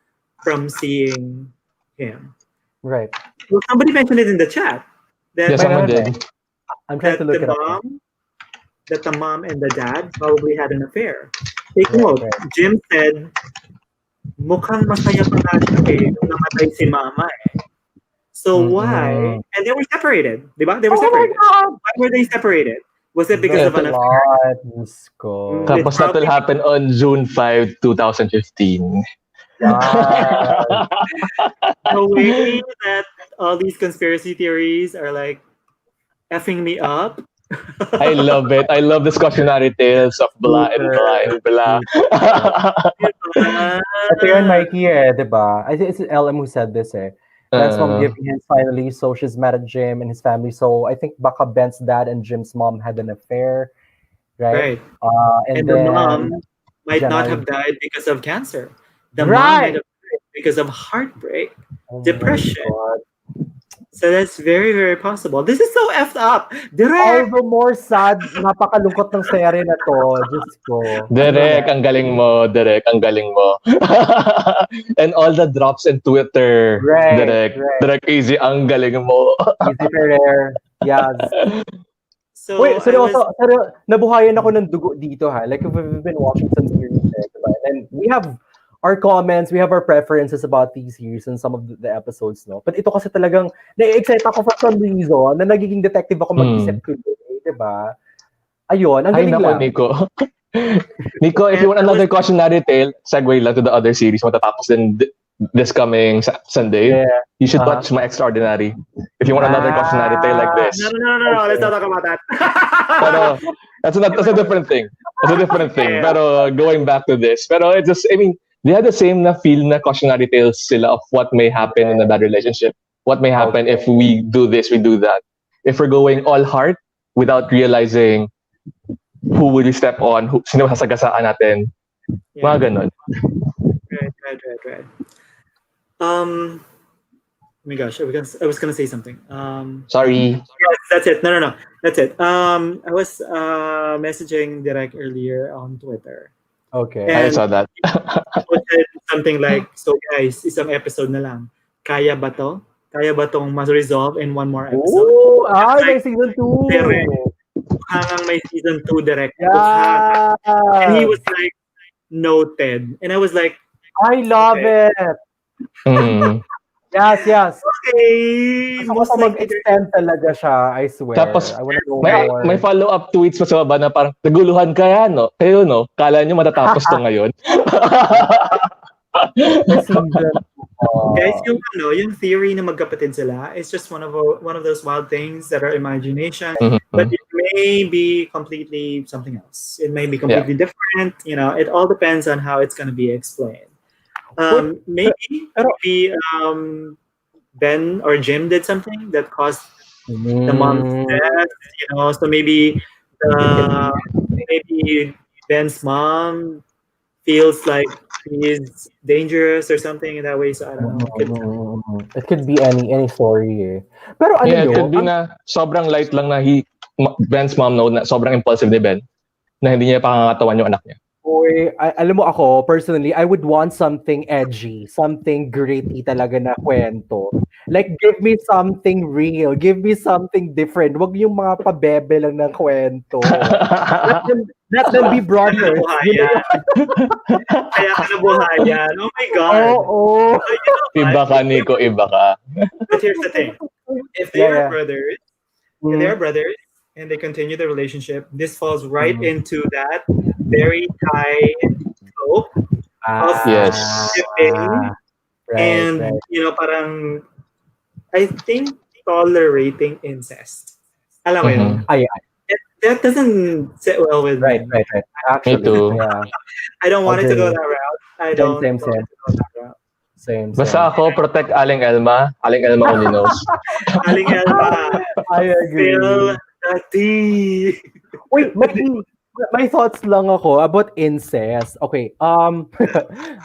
from seeing him? Right. Well, somebody mentioned it in the chat Yeah, that Wait, someone ano, did. I'm trying to that the look it up now. mom that the mom and the dad probably had an affair. Take note, Jim said, mukhang masaya pa nga siya nung namatay si mama eh. So why? And they were separated, diba? They were separated. Why were they separated? Was it because of an affair? Tapos that will happen on June 5, 2015. The way that all these conspiracy theories are like effing me up. I love it. I love this cautionary tales of blah and blah and blah. Ito yun, Mikey diba? I think it's LM who said this Ben's mom giving hands finally, so she's mad at Jim and his family. So I think baka Ben's dad and Jim's mom had an affair, right? And then the mom might not have died because of cancer. The mom might have died because of heartbreak, depression. So that's very, very possible. This is so effed up. All the more sad, napakalungkot ng serye na to. Diyos ko. Derek, ang galing mo. Derek, ang galing mo. And all the drops in Twitter. Derek, Easy, ang galing mo. Easy Ferrer. Yes. So, wait, seryoso, nabuhayan ako ng dugo dito ha. Like, we've been watching some series, diba? And we have our comments, we have our preferences about these series and some of the episodes, no? But ito kasi talagang, na-excite ako for some reason, na nagiging detective ako mag-isip today, diba? Ayun, ang galing lang. Nico. Nico, if you want another cautionary tale, segue lang to the other series, matatapos din this coming Sunday. You should watch My Extraordinary. If you want another cautionary tale like this. No. Let's not talk about that. Pero, that's a different thing. That's a different thing. Pero going back to this, pero it's just, I mean, they had the same na feel na cautionary tales sila of what may happen in a bad relationship. What may happen if we do this, we do that. If we're going all heart without realizing who will we step on, sino sasagasaan natin. Mga ganun. Right. Oh my gosh, I was gonna say something. Sorry. Yes, that's it. No. That's it. I was messaging Direk earlier on Twitter. Okay. I saw that. Said something like, so guys, isang episode na lang. Kaya ba to? Kaya ba tong ma-resolve in one more episode? May season 2. Direct. Hangang may season 2 direct. Yeah. And he was like, noted. And I was like, I love it. Yes. Okay. Gusto ko mag-extend talaga siya, I swear. Tapos, I wanna know more. may follow-up tweets pa sa baba na parang, naguluhan kaya, no? Kayo, no? Kala nyo matatapos to ngayon? Guys, yung theory na magkapatid sila is just one of those wild things that are imagination, but it may be completely something else. It may be completely different. It all depends on how it's going to be explained. Maybe Ben or Jim did something that caused the mom's death. So maybe Ben's mom feels like he's dangerous or something in that way. So I don't know. It could be any story. Pero it could be na sobrang light lang na Ben's mom na sobrang impulsive ni Ben na hindi niya pakangatawan yung anak niya. Alam mo ako, personally, I would want something edgy, something gritty talaga na kwento. Like, give me something real, give me something different. Wag yung mga pabebe lang na kwento. Let them be brothers. Kaya ka nabuhayan. Oh my God. Oo. Iba ka, Nico, iba ka. But here's the thing. If they are brothers, and they continue the relationship, this falls right into that very tight trope of shipping and parang I think tolerating incest. Alam mo yun? That doesn't sit well with me. Right. Actually, me too. Yeah. I don't want it to go that route. I don't same. want it to go that route. Same. Basta ako, protect Aling Elma. Aling Elma only knows. Aling Elma. I agree. Spill the tea. Wait, my thoughts lang ako about incest. Okay,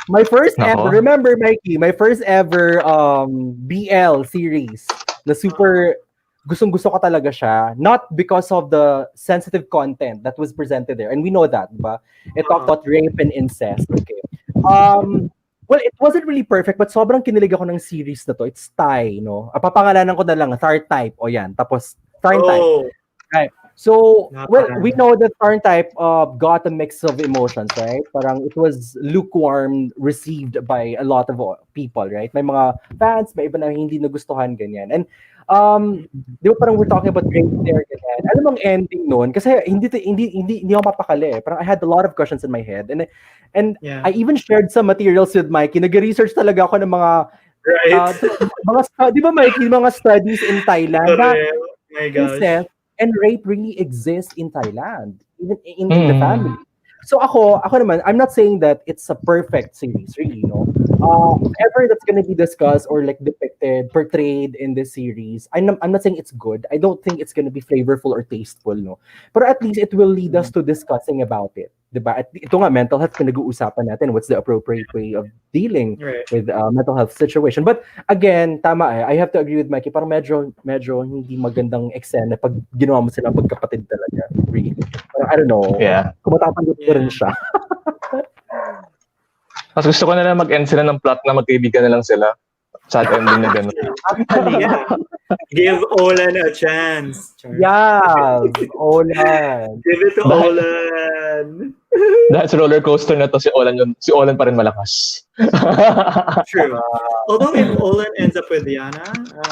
my first ever, remember Mikey, my first ever BL series na super gustong-gusto ko talaga siya, not because of the sensitive content that was presented there, and we know that, diba? It talked about rape and incest. Okay. Well, it wasn't really perfect, but sobrang kinilig ako ng series na to. It's Thai, no? Papangalanan ko na lang, Thar Type. O yan. Tapos, Thar Type. Right. So, well, we Ah, know that Turn Type got a mix of emotions, right? Parang it was lukewarm received by a lot of people, right? May mga fans, may iba na hindi nagustuhan, ganyan. And, di ba parang we're talking about great there, ganyan. Alam mo ang ending nun? Kasi hindi ako mapakali. Parang I had a lot of questions in my head. And yeah. I even shared some materials with Mikey. Nag-research talaga ako ng mga, Right. di ba Mikey, mga studies in Thailand na Correct. My gosh. incest and rape really exists in Thailand, even in the family. Mm. So ako naman, I'm not saying that it's a perfect series, really, no. If ever that's gonna be discussed or like depicted, portrayed in this series, I'm not saying it's good. I don't think it's gonna be flavorful or tasteful, no. But at least it will lead us to discussing about it, diba? At ito nga, mental health, pinag-uusapan natin, what's the appropriate way of dealing Right. with mental health situation. But again, tama I have to agree with Mikey, parang medyo hindi magandang eksena pag ginawa mo silang magkapatid talaga. Really. Parang, I don't know. Yeah. Kung matatanggap ko rin siya. Mas gusto ko na lang mag-end sila ng plot na magkaibigan na lang sila. Sad ending na gano'n. Actually, Yeah. Give Olan a chance. Char. yes. Olan. Give it to Olan. Dahil sa roller coaster na to, si Olan pa rin malakas. True. Although if Olan ends up with Diana,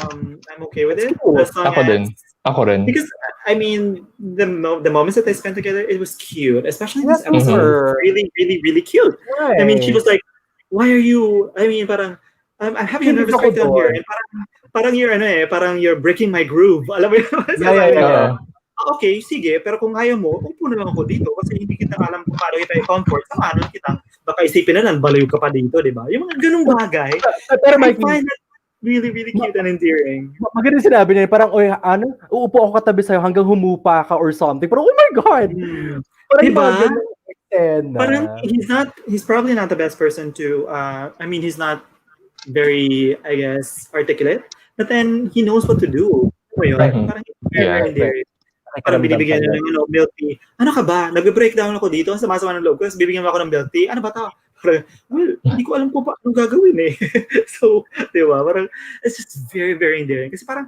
I'm okay with it. Cool. As long Ako as, din. Ako rin. because I mean the moments that they spent together, it was cute. Especially this Yes, episode, sir. was really, really, really cute. Right. I mean, she was like, "Why are you?" I mean, parang I'm having a Hindi nervous ako breakdown here, doon. and parang you're parang you're breaking my groove. Alam mo yun? Yeah. Oo. Okay, sige, pero kung ayaw mo, upo na lang ako dito kasi hindi kita alam kung paano kita i-comfort. Samahan kita. Baka isipin na lang, baliw ka pa dito, di ba? Yung mga ganung bagay, Pero I Mikey, find that really, really cute and endearing. maganda sinabi niya, parang, oy, uupo ako katabi sa'yo hanggang humupa ka or something. Parang, oh my God! Parang Diba? mga ganun eksena. Parang he's probably not the best person to, I mean, he's not very, I guess, articulate, but then he knows what to do. Right. Parang very, very endearing. Parang Pakiramdam binibigyan ka niya niya. ng milk tea. Ano ka ba? Nag-breakdown ako dito. Ang sama-sama ng loob ko. Tapos bibigyan mo ako ng milk tea. Ano ba ito? Parang, well, hindi ko alam po pa anong gagawin eh. So, di ba? Parang, it's just very, very endearing. Kasi parang,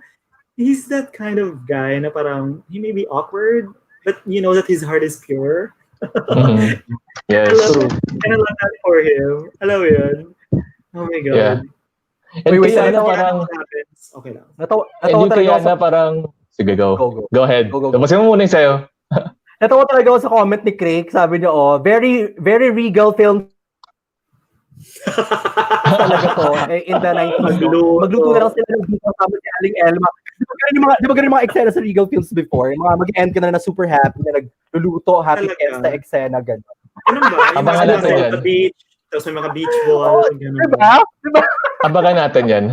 he's that kind of guy na parang, he may be awkward, but you know that his heart is pure. Yes. I love it. And I love that for him. Alam mo yun? Oh my God. Yeah. And Wait, kaya na Before parang, what happens, okay lang. Natawa and yung talaga kaya ako sa, na parang, sige go. Go ahead. Go. Tapusin mo muna yung sa'yo. natawa talaga ako sa comment ni Craig. Sabi niya, very, very regal film talaga to. In the 90s. Magluto na lang sila ng dito kasama si Aling Elma. Di ba ganun yung mga eksena sa Regal Films before? Yung mga mag-end ka na super happy na nagluluto, happy Talaga. ends na eksena, gano'n. Ganun ba? Yung Abangan mga natin nasa yan. sa beach, tapos may mga beach ball, ganun ba? Diba? Diba? Abangan natin yan.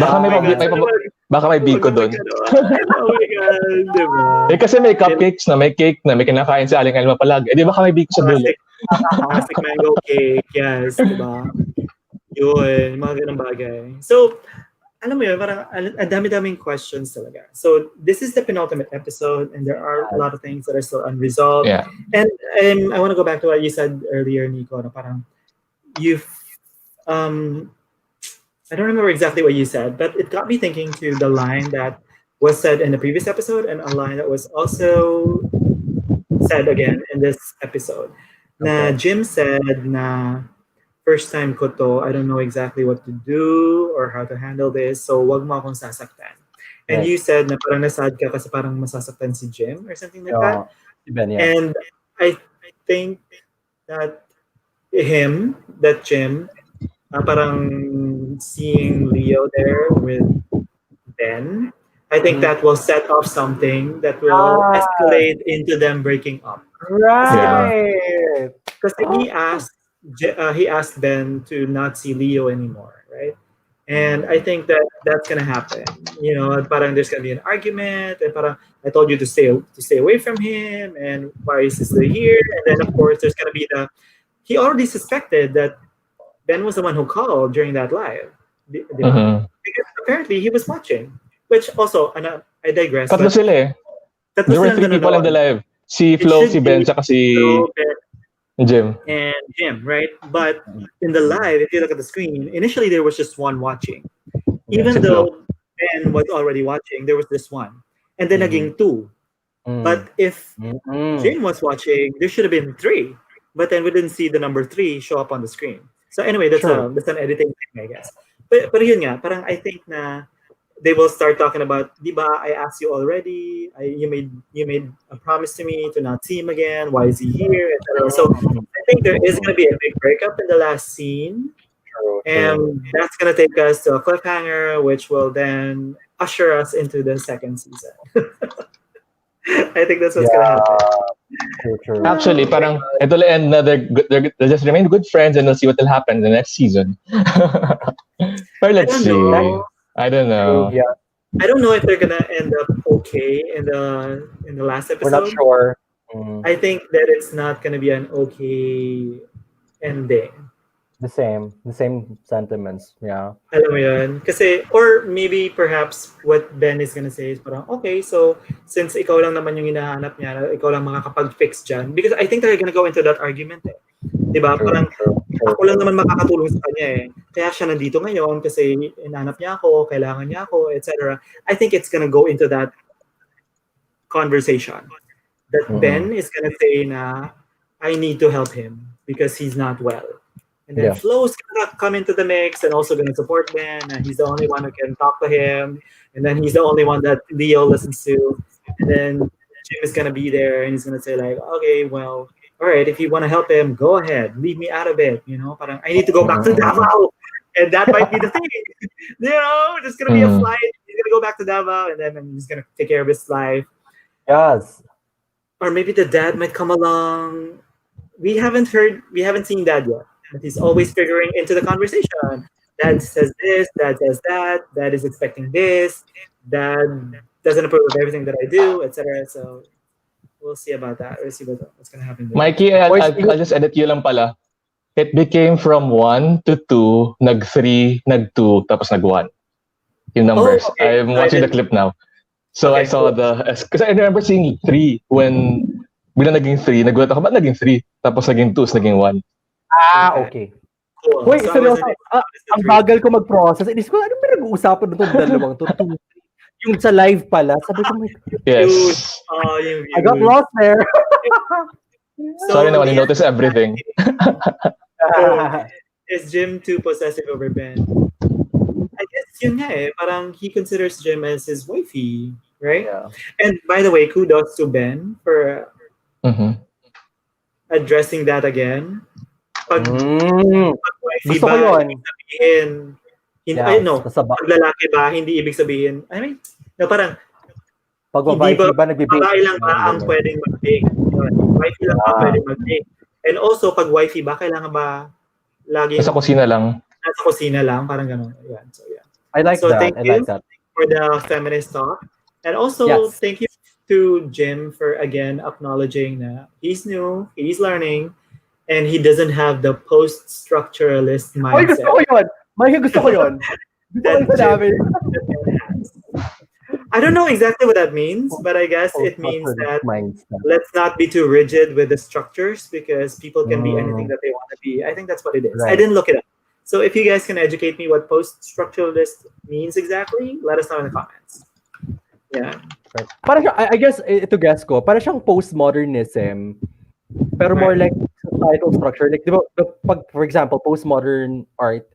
Baka may, Oh my God. baka may biko doon. Oh my God, diba? Eh kasi may cupcakes na, may cake na, may kinakain sa Aling Elma palag. Eh di baka may biko sa dulo. Classic mango cake, yes, diba? Yun, mga ganun bagay. So, alam mo yun, parang ang dami-daming questions talaga. So, this is the penultimate episode and there are a lot of things that are still unresolved. Yeah. And I want to go back to what you said earlier, Nico, na parang you've, I don't remember exactly what you said, but it got me thinking to the line that was said in the previous episode and a line that was also said again in this episode. Na Jim said na first time ko to, I don't know exactly what to do or how to handle this, so wag mo akong sasaktan. And you said na parang nasad ka kasi parang masasaktan si Jim or something like that. And I think that Jim, parang seeing Leo there with Ben, I think that will set off something that will escalate into them breaking up. Right. Because he asked Ben to not see Leo anymore, right? And I think that that's gonna happen. You know, parang there's gonna be an argument, and parang I told you to stay away from him, and why is he still here? And then of course there's gonna be he already suspected that Ben was the one who called during that live, because apparently he was watching. Which also, I digress. Tatlo sila eh. There were 3 people in the live. Si Flo, si Ben, saka si Jim. And Jim, right? But in the live, if you look at the screen, initially there was just one watching. Even though Ben was already watching, there was this one. And then naging 2. But if Jim was watching, there should have been 3, but then we didn't see the number 3 show up on the screen. So anyway, that's an editing thing, I guess. But yun nga, parang I think na they will start talking about, di ba, I asked you already, you made a promise to me to not see him again. Why is he here? Etc. So I think there is going to be a big breakup in the last scene, and that's going to take us to a cliffhanger, which will then usher us into the second season. I think that's what's going to happen. True. Actually, parang it'll end na they'll just remain good friends and we'll see what will happen in the next season. But let's see. I don't know. Yeah, I don't know if they're gonna end up okay in the last episode. we're not sure. I think that it's not gonna be an okay ending. The same sentiments. Yeah. Alam mo yun? Kasi, or maybe perhaps what Ben is gonna say is parang, okay, so since ikaw lang naman yung hinahanap niya, ikaw lang makakapag-fix dyan. Because I think they're gonna go into that argument eh. Diba? Parang, ako lang naman makakatulong sa kanya eh. Kaya siya nandito ngayon kasi hinahanap niya ako, kailangan niya ako, etc. I think it's gonna go into that conversation. That Ben is gonna say na, I need to help him because he's not well. And then Flo's gonna come into the mix and also gonna support Ben, and he's the only one who can talk to him. And then he's the only one that Leo listens to. And then Jim is gonna be there and he's gonna say like, okay, well, all right, if you want to help him, go ahead. Leave me out of it. You know, parang I need to go back to Davao, and that might be the thing. You know, there's gonna be a flight. He's gonna go back to Davao, and then he's gonna take care of his life. Yes. Or maybe the dad might come along. We haven't seen Dad yet. But he's always figuring into the conversation. Dad says this, Dad says that, Dad is expecting this, Dad doesn't approve of everything that I do, etc. So we'll see about that. We'll see what's gonna happen there. Mikey, I'll just edit you lang pala. It became from 1 to 2, nag-3, nag-2, tapos nag-1. Yung numbers. Oh, okay. I'm watching the clip now. So Okay, I saw because I remember seeing 3 when bilang naging 3, nagulat ako, ba't naging 3? Tapos naging 2, naging 1. Okay. Cool. Wait, So I seryoso, wasn't- ang bagal ko mag-process. Inis ko, anong pinag-uusapan nitong dalawang to? Yung sa live pala, sabi ko, Yes. Dude, yung I got views. lost there. Sorry naman, you notice everything. Is Jim too possessive over Ben? I guess yun nga eh. Parang he considers Jim as his wifey, right? Yeah. And by the way, kudos to Ben for Mhm. addressing that again. Pag wifey Gusto ko yun. ibig sabihin, Yeah, basta pag lalaki ba, hindi ibig sabihin, I mean, no, parang, pag hindi babae ba nagbe-bake? babae lang ba ang pwedeng mag-bake? Wifey lang ba pwedeng mag-bake? And also, pag wifey ba, kailangan ba lagi Sa kusina lang. nasa kusina lang? Parang gano'n. Yan. So, yeah. I like So, that. thank I you. like that. For the feminist talk. And also, Yes. thank you to Jim for, again, acknowledging that he's new, he's learning, and he doesn't have the post-structuralist Ay, gusto mindset ko yun. May gusto ko yun. Gusto ko that yung sinabi. Jim has. I don't know exactly what that means, but I guess it means that Mindset. let's not be too rigid with the structures because people can be anything that they want to be. I think that's what it is. I Right. didn't look it up. So if you guys can educate me what post-structuralist means exactly, let us know in the comments. Yeah. Right. Para siya, I guess, ito guess ko, para siyang postmodernism, pero more like societal structure. Like, di ba, pag, for example, postmodern art,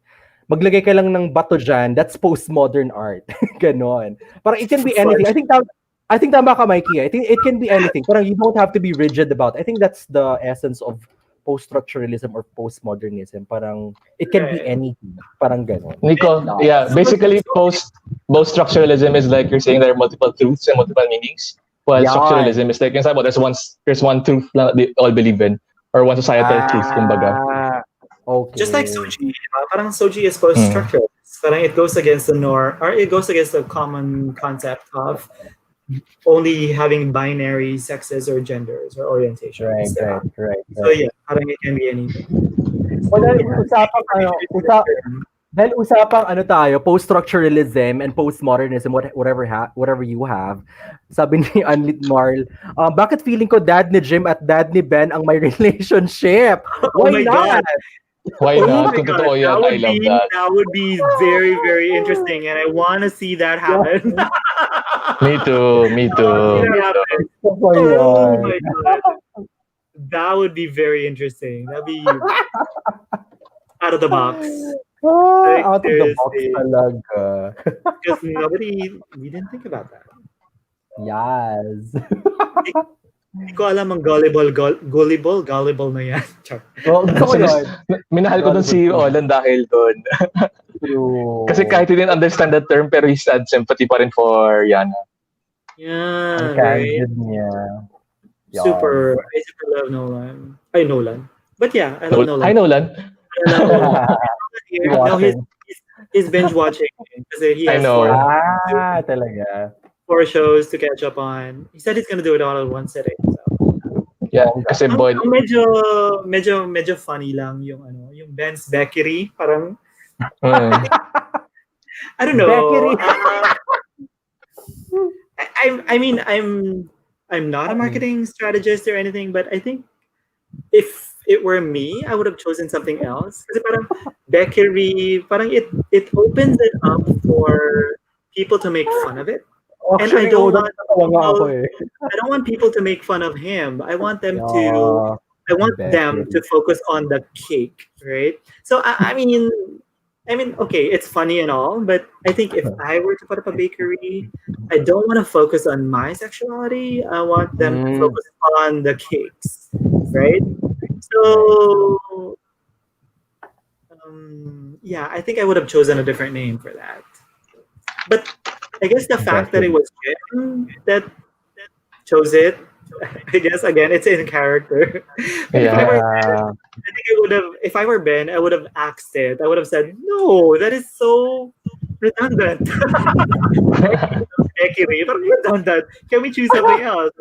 maglagay ka lang ng bato dyan, that's postmodern art. Ganon. Parang it can be anything. I think tama ka, Mikey. I think it can be anything. Parang you don't have to be rigid about it. I think that's the essence of post-structuralism or postmodernism. Parang it can be anything. Parang ganon. Nico, yeah, basically post-structuralism is like you're saying there are multiple truths and multiple meanings. While Yeah. structuralism is like, there's one truth lang that they all believe in, or one societal truth, kumbaga. Okay. Just like Soji, parang Soji is post-structuralist. Parang it goes against the norm, or it goes against the common concept of only having binary sexes or genders or orientations. Right. So yeah, parang it can be anything. Well, dahil usapang ano tayo, post-structuralism and postmodernism, whatever you have. Sabi ni Anlit Marl, bakit feeling ko dad ni Jim at dad ni Ben ang may relationship? Why my not? God. Why Oh not? my Kung God, totoo yan, I love that. That would be very, very interesting, and I want to see that happen. Me too. Me See too. that Me too. happen. Gusto ko Oh yun. my god. That would be very interesting. That'd be out of the box. Like, Out of the box seriously. talaga. Because we didn't think about that. Yes. Hindi ko alam ang gullible na yan. Char. Oh, gusto ko yun. Minahal ko dun si Olan dahil dun. True. Kasi kahit he didn't understand the term, pero he had sympathy pa rin for Yana. Yeah, Ang right. candid niya. Yan. I super love Nolan. Ay, Nolan. But yeah, I love Nolan. Hi, Nolan. I love Nolan. No, he's binge watching because he I has know. Talaga. 4 shows to catch up on. He said he's gonna do it all in one sitting. So. Yeah, kasi boy. Ang medyo funny lang yung yung Ben's Bakery, parang I don't know. Bakery. I mean I'm not a marketing strategist or anything, but I think if it were me, I would have chosen something else. Kasi parang bakery, parang it opens it up for people to make fun of it. And I don't want people to make fun of him. I want them to focus on the cake, right? So I mean, okay, it's funny and all, but I think if I were to put up a bakery, I don't want to focus on my sexuality. I want them to focus on the cakes, right? So, yeah, I think I would have chosen a different name for that. But I guess the fact that it was Jim that chose it, I guess again it's in character. Yeah. I think if I were Ben, I would have axed it. I would have said, no, that is so redundant. Redundant. Can we choose something else?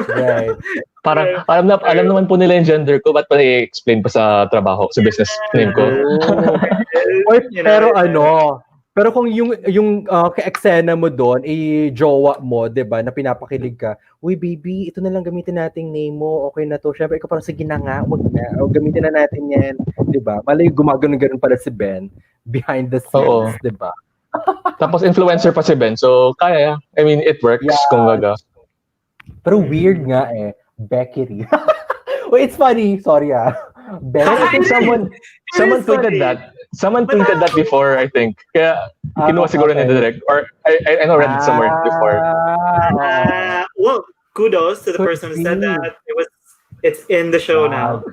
Right. Parang alam naman po nila yung gender ko, ba't pa i-explain pa sa trabaho, sa business name ko? Pero kung yung ka-eksena mo doon, jowa mo, 'di ba, na pinapakilig ka, uy baby, ito na lang gamitin nating name mo, okay na to. Syempre ikaw parang sige na nga, wag na, o gamitin na natin 'yan, 'di ba? Malay gumagano-ganon pala si Ben behind the scenes, 'di ba? Tapos influencer pa si Ben, so kaya. I mean, it works, kumbaga. Pero weird nga Bakery. Well, it's funny, sorry I think someone tweeted that. Someone tweeted that before, I think. Kaya kinuha siguro ni direct. Or I know read it somewhere before. Well, kudos to the person who said that. It's in the show now.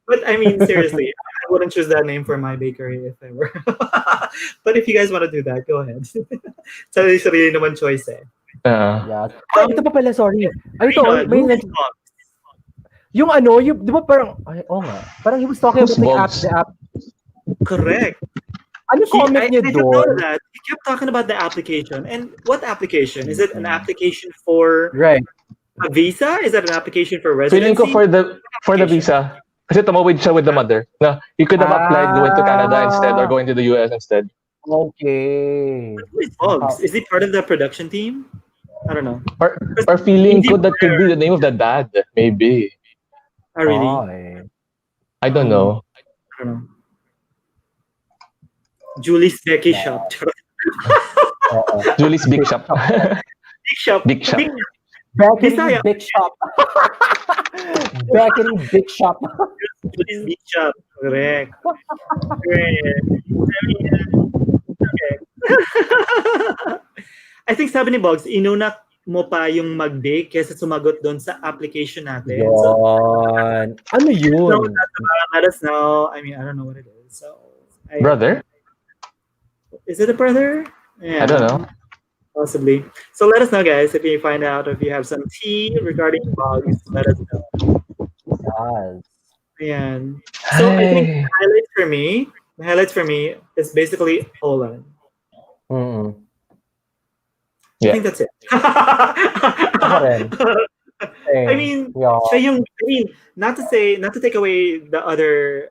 But I mean, seriously, I wouldn't choose that name for my bakery if I were. But if you guys want to do that, go ahead. Sarili naman choice Yeah. Ito pa pala, sorry. Yung di ba parang, parang he was talking about the app. Correct. Ano comment niya doon? He kept talking about the application. And what application? Is it an application for a visa? Is it an application for residency? Feeling ko for the visa. Kasi tumawid siya with the mother. Na he could have applied going to Canada instead or going to the US instead. Okay. Who is Boggs? Is he part of the production team? I don't know. Or feeling ko that could be the name of the dad. Maybe. Oh, really? I don't know. Julie's Becky Shop. Julie's Big Shop. Big Shop. Bakery Big Shop. Bakery Big Shop. Julie's Big Shop. Correct. Okay. I think sabi ni Boggs, inuna mo pa yung mag-bake kaysa sumagot doon sa application natin. Yon. Ano yun? Let us know. I mean, I don't know what it is. So, brother? Is it a brother? Yeah. I don't know. Possibly. So let us know, guys, if you find out, if you have some tea regarding Boggs, let us know. Yes. And so I think the highlights for me is basically Olan. Yeah. I think that's it. I mean, not to take away the other,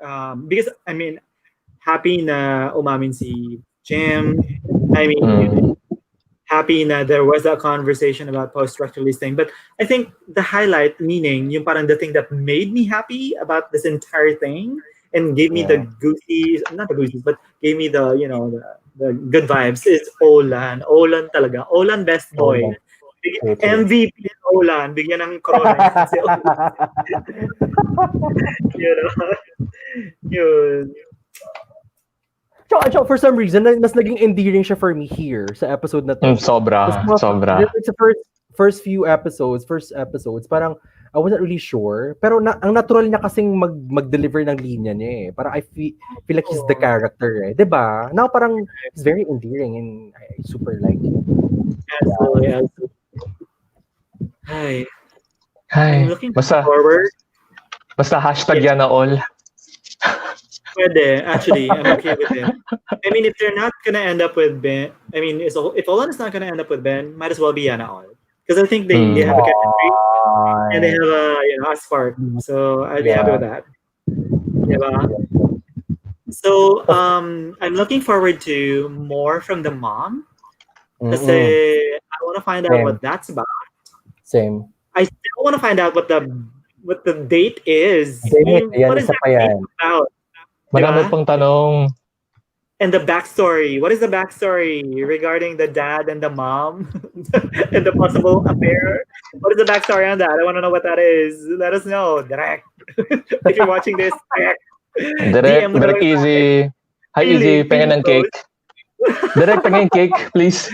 because I mean, happy na umamin si Jim. I mean, happy na there was that conversation about post-rec release thing. But I think the highlight, meaning yung parang the thing that made me happy about this entire thing and gave me the goosies, not the goosies, but gave me the, the good vibes is Olan. Olan talaga. Olan best boy. MVP Olan, bigyan ng corona yan si Olan. You know? Yun. So, for some reason, mas naging endearing siya for me here sa episode na to. Sobra. Sa first episodes, parang I wasn't really sure. Pero ang natural niya kasing mag-deliver ng linya niya eh. Parang I feel like he's the character eh. Diba? Now parang he's very endearing and I super like him. Absolutely. Hi. I'm looking forward. Basta hashtag Yana all. Pwede. Actually, I'm okay with it. I mean, if they're not gonna end up with Ben, I mean, if Olan is not gonna end up with Ben, might as well be Yana all. Because I think they have a chemistry and they have a spark. So I'd be happy with that. Diba? So I'm looking forward to more from the mom. Kasi I want to find out what that's about. Same. I still want to find out what the date is. What is that date about? Marami pang tanong. And the backstory. What is the backstory regarding the dad and the mom and the possible affair? What is the backstory on that? I want to know what that is. Let us know. Direct. If you're watching this, direct easy. Hi, easy. Pengen ng cake. Direct pengen cake, please.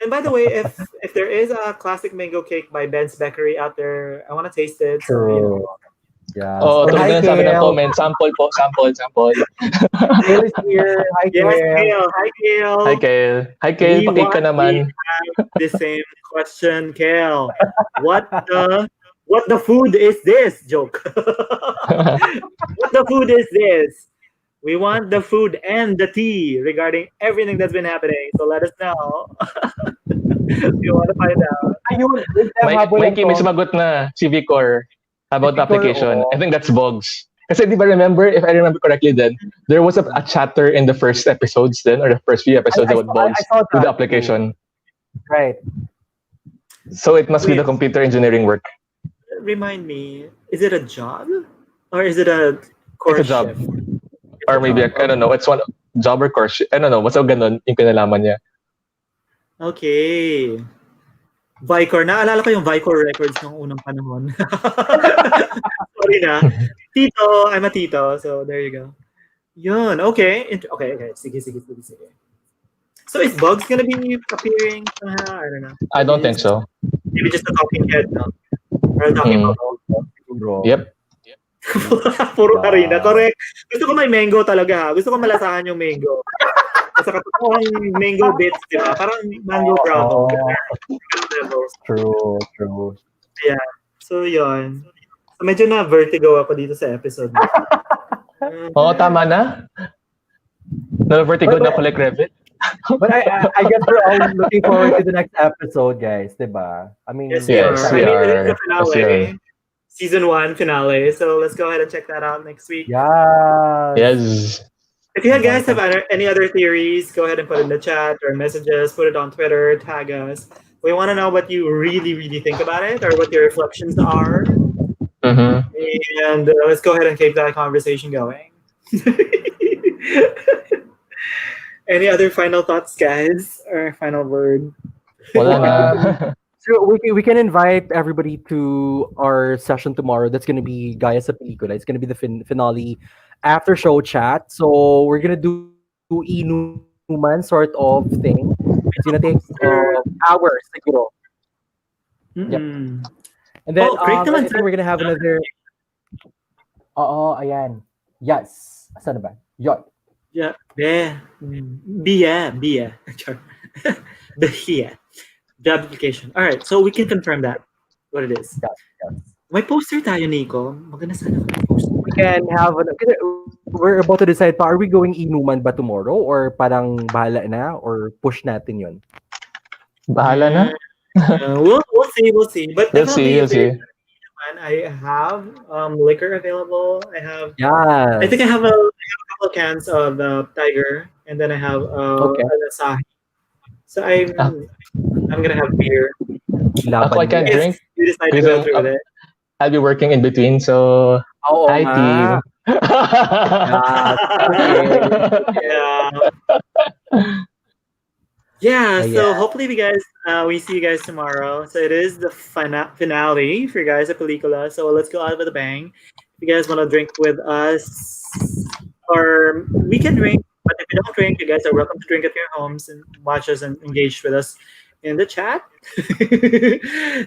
And by the way, if there is a classic mango cake by Ben's Bakery out there, I want to taste it. True. So, yeah. Tulad na sabi ng comment, sample po, sample. Kale is here. Hi, Kale. Hi, Kale. Hi, Kale. Pakik ka naman. The same question, Kale. What the food is this? Joke. What the food is this? We want the food and the tea regarding everything that's been happening. So let us know. If you want to find out. Mikey, may sumagot na si Vicor about the application. I think that's Boggs. Kasi di ba remember, if I remember correctly then, there was a chatter in the first episodes then, or the first few episodes about Boggs with the application. Right. So it must be the computer engineering work. Remind me, is it a job? Or is it a course It's a job. shift? Or maybe, I don't know, it's one job or course. I don't know, basta ganun yung kinalaman niya. Okay. Vicor. Naalala ko yung Vicor records nung unang panahon. Sorry na. Tito. I'm a tito. So, there you go. Yun. Okay. Okay. Sige. So, is Bugs gonna be appearing somehow? I don't know. I don't think so. Maybe just a talking head, no? Or talking about Yep. Puro harina. Correct. Gusto ko may mango talaga ha. Gusto ko malasahan yung mango. Sa katotoong mango bits, di ba? Parang mango brown. True. Yeah. So, yun. So, medyo na-vertigo ako dito sa episode. Oo, tama na. Na-vertigo na collect Revit. But I guess we're all looking forward to the next episode, guys. Diba? I mean, yes, we are. It is the finale. Season 1 finale. So, let's go ahead and check that out next week. Yes. If you guys have any other theories, go ahead and put it in the chat or messages, put it on Twitter, tag us. We want to know what you really, really think about it or what your reflections are. Mm-hmm. And let's go ahead and keep that conversation going. Any other final thoughts, guys? Or final word? Wala na. So we can invite everybody to our session tomorrow. That's going to be Gaya sa Pelikula. It's going to be the finale after show chat. So we're going to do inuman sort of thing. It's going to take hours siguro. Yep. And then I think we're going to have another... ayan. Yes. Saan ba? Yon. Yeah. Bia. The application. All right. So we can confirm that. What it is. Yes. May poster tayo, Nico. Maganda sana may poster. We can have... We're about to decide pa, are we going inuman ba tomorrow? Or parang bahala na? Or push natin yun? Bahala na? We'll see. But we'll see. I have liquor available. I have. Yeah. I think I have a couple of cans of Tiger, and then I have an Asahi. So I'm gonna have beer. Ako, I can't drink. You decide to go through with it. I'll be working in between, so hi team. Yeah, Yeah. so hopefully we see you guys tomorrow. So it is the finale for you guys at Pelicula. So let's go out with a bang. If you guys want to drink with us, or we can drink, but if you don't drink, you guys are welcome to drink at your homes and watch us and engage with us in the chat.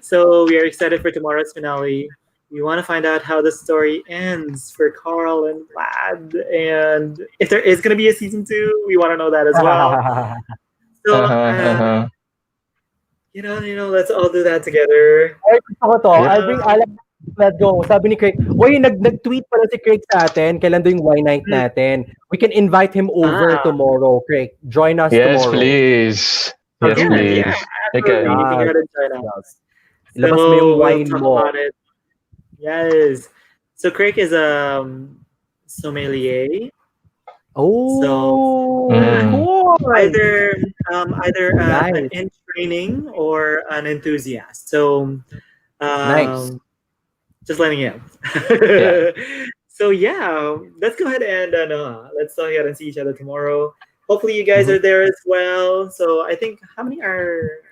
So we are excited for tomorrow's finale. We want to find out how the story ends for Carl and Vlad, and if there is going to be a season 2, we want to know that as well. So, Uh-huh. let's all do that together. Ay, gusto ko to. Yep. I'll bring Alan. Let's go. Sabi ni Craig, uy, nag-tweet pala si Craig sa atin. Kailan daw yung wine night Hmm. natin? We can invite him over Ah. tomorrow, Craig. Join us Yes, tomorrow. please. Yes, Yeah, please. absolutely. You can go Yes. ahead and try that. Yes. Ilabas mo yung So we'll wine talk mo. about it. Yes. So Craig is a sommelier. Oh, Mm. cool. Either Nice. an in training or an enthusiast. So Nice. just letting you know. Yeah. So yeah, let's go ahead and let's go ahead and see each other tomorrow. Hopefully you guys are there as well. So I think how many are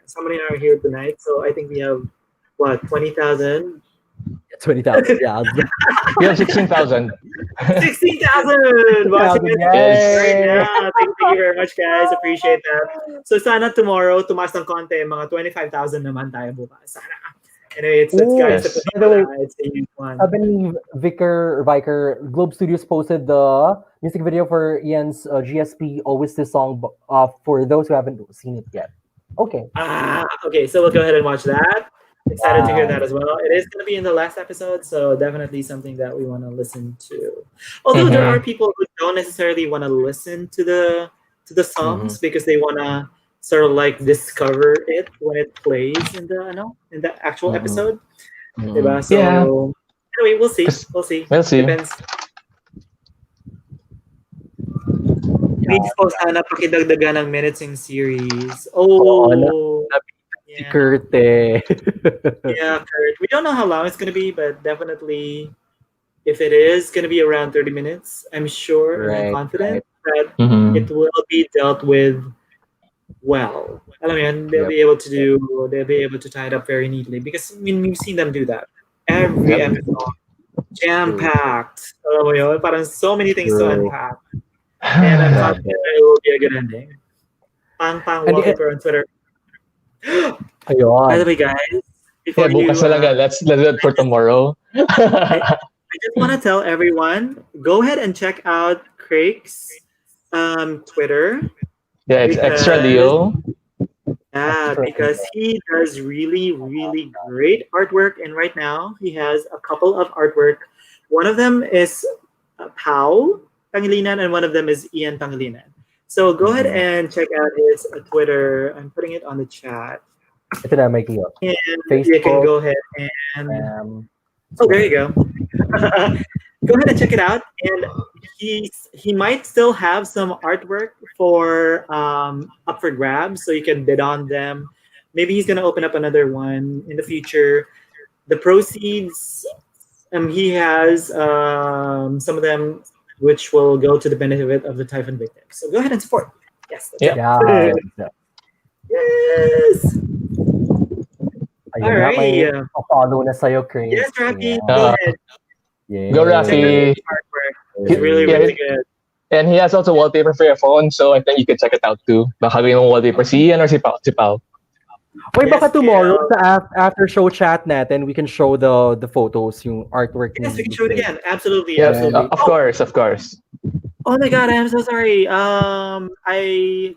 here tonight? So I think we have what 20,000. 20,000. Yeah. We have 16,000. 16,000 watching it Yes. right now. Thank you very much, guys. Appreciate that. So sana tomorrow, tumaas ng konti, mga 25,000 naman tayo bukas. Sana. Anyway, it's guys, Yes. it's By the way, a huge one. sabi ni Vicar, Globe Studios posted the music video for Ian's GSP Always This Song for those who haven't seen it yet. Okay. Okay, so we'll go ahead and watch that. Excited to hear that as well. It is going to be in the last episode, so definitely something that we want to listen to. Although there are people who don't necessarily want to listen to the songs because they want to sort of like discover it when it plays in the actual episode. Diba? So anyway, we'll see. We'll see. We'll see. Depends. Please po sana pakidagdagan ng minutes in series. Kurt. Yeah, Kurt. We don't know how long it's going to be, but definitely if it is going to be around 30 minutes, I'm sure and I'm confident that it will be dealt with well. I mean, they'll be able to tie it up very neatly because I mean we've seen them do that. Every episode jam-packed. Alam mo yun? Parang so many things to unpack. And I'm confident it will be a good ending. Pang wallpaper on Twitter. Ayun. By the way, guys, before bukas na lang yan. Let's do it for tomorrow. I just want to tell everyone, go ahead and check out Craig's Twitter. Yeah, it's Extra Leo. Yeah, because he does really, really great artwork. And right now, he has a couple of artwork. One of them is Pau Pangilinan, and one of them is Ian Pangilinan. So go ahead and check out his Twitter. I'm putting it on the chat. Ito na, Mikey. And you can go ahead and... there you go. Go ahead and check it out. And he might still have some artwork for up for grabs, so you can bid on them. Maybe he's gonna open up another one in the future. The proceeds, he has some of them which will go to the benefit of the typhoon victims. So go ahead and support. Yes. Yeah. Yes. All right. Follow na sa'yo, Chris. Yes, Rafi. Go ahead. Yeah. Go, Rafi. It's really, really good. And he has also wallpaper for your phone, so I think you can check it out too. Baka gawin mong wallpaper si Ian or si Pao. Wait, baka tomorrow sa after show chat natin, we can show the photos, yung artwork. Yes, we can show it again. Absolutely, yeah, absolutely. Of course. Oh my God, I am so sorry. I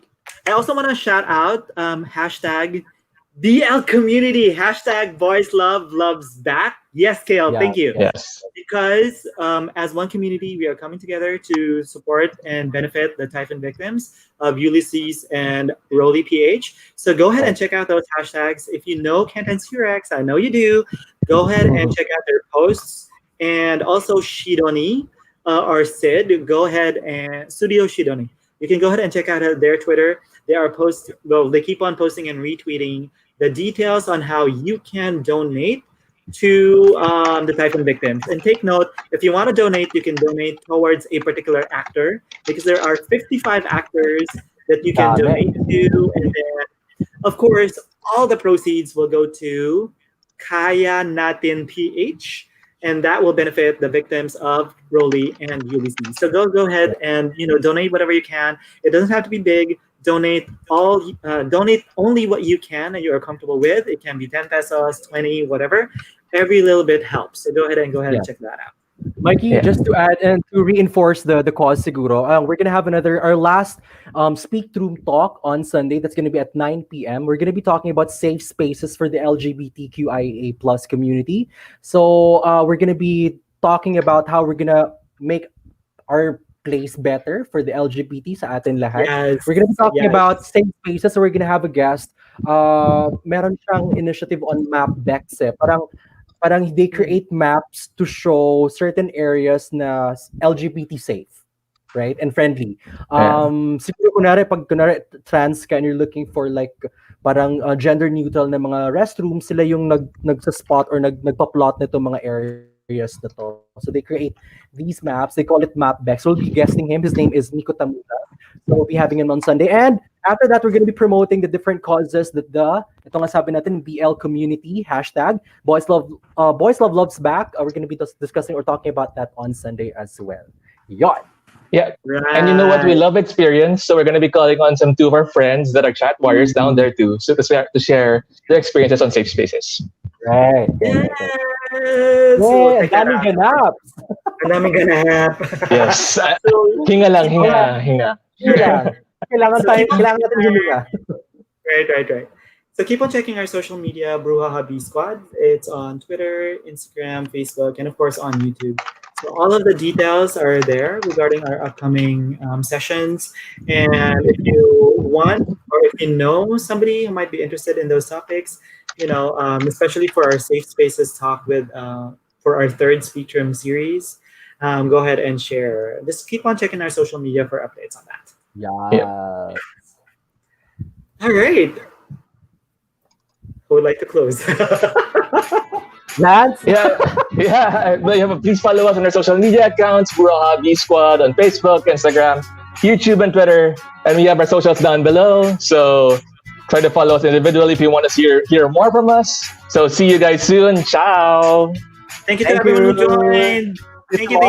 also want to shout out hashtag BL community, hashtag boys love loves back. Yes, Kale, thank you. Yes. Because as one community, we are coming together to support and benefit the typhoon victims of Ulysses and Rolly PH. So go ahead and check out those hashtags. If you know Canton Surex, I know you do, go ahead and check out their posts. And also Shidoni or Sid, go ahead and Studio Shidoni. You can go ahead and check out their Twitter. They keep on posting and retweeting the details on how you can donate to the typhoon victims. And take note, if you want to donate, you can donate towards a particular actor because there are 55 actors that you can donate to. And then, of course, all the proceeds will go to Kaya Natin PH, and that will benefit the victims of Rolly and Ulysses. So go ahead and donate whatever you can. It doesn't have to be big. Donate only what you can and you are comfortable with. It can be 10 pesos, 20, whatever. Every little bit helps. So go ahead and check that out. Mikey, just to add and to reinforce the cause, siguro, we're gonna have our last speak through talk on Sunday. That's gonna be at 9 p.m. We're gonna be talking about safe spaces for the LGBTQIA plus community. So we're gonna be talking about how we're gonna make our place better for the LGBT sa atin lahat. Yes, we're gonna be talking about safe spaces. So we're gonna have a guest. Meron siyang initiative on Map Bexe. Parang they create maps to show certain areas na LGBT safe, right? And friendly. Siguro kunwari trans ka and you're looking for like parang gender neutral na mga restrooms, sila yung nagsa-spot or nagpa-plot nito mga areas na to. So they create these maps. They call it Map Bex. So we'll be guesting him. His name is Nico Tamuta. So we'll be having him on Sunday. And after that, we're going to be promoting the different causes that ito nga sabi natin, BL community, hashtag, Boys Love Loves Back. We're going to be discussing or talking about that on Sunday as well. Yon. Yeah. Right. And you know what? We love experience. So we're going to be calling on some two of our friends that are chat warriors down there too. So to share their experiences on safe spaces. Right. Yes. Ang daming ganap. Ang daming ganap. Yes. Hinga lang. Kailangan natin huminga. Right. So keep on checking our social media, Brouhaha B Squad. It's on Twitter, Instagram, Facebook, and of course on YouTube. So all of the details are there regarding our upcoming sessions. And if you want or if you know somebody who might be interested in those topics, especially for our Safe Spaces talk for our third Speaktrum series, go ahead and share. Just keep on checking our social media for updates on that. Yeah. All right. Who would like to close? Lance? Please follow us on our social media accounts, Brouhaha B Squad on Facebook, Instagram, YouTube, and Twitter. And we have our socials down below. So try to follow us individually if you want to hear more from us. So see you guys soon. Ciao. Thank you to everyone who joined. Thank you.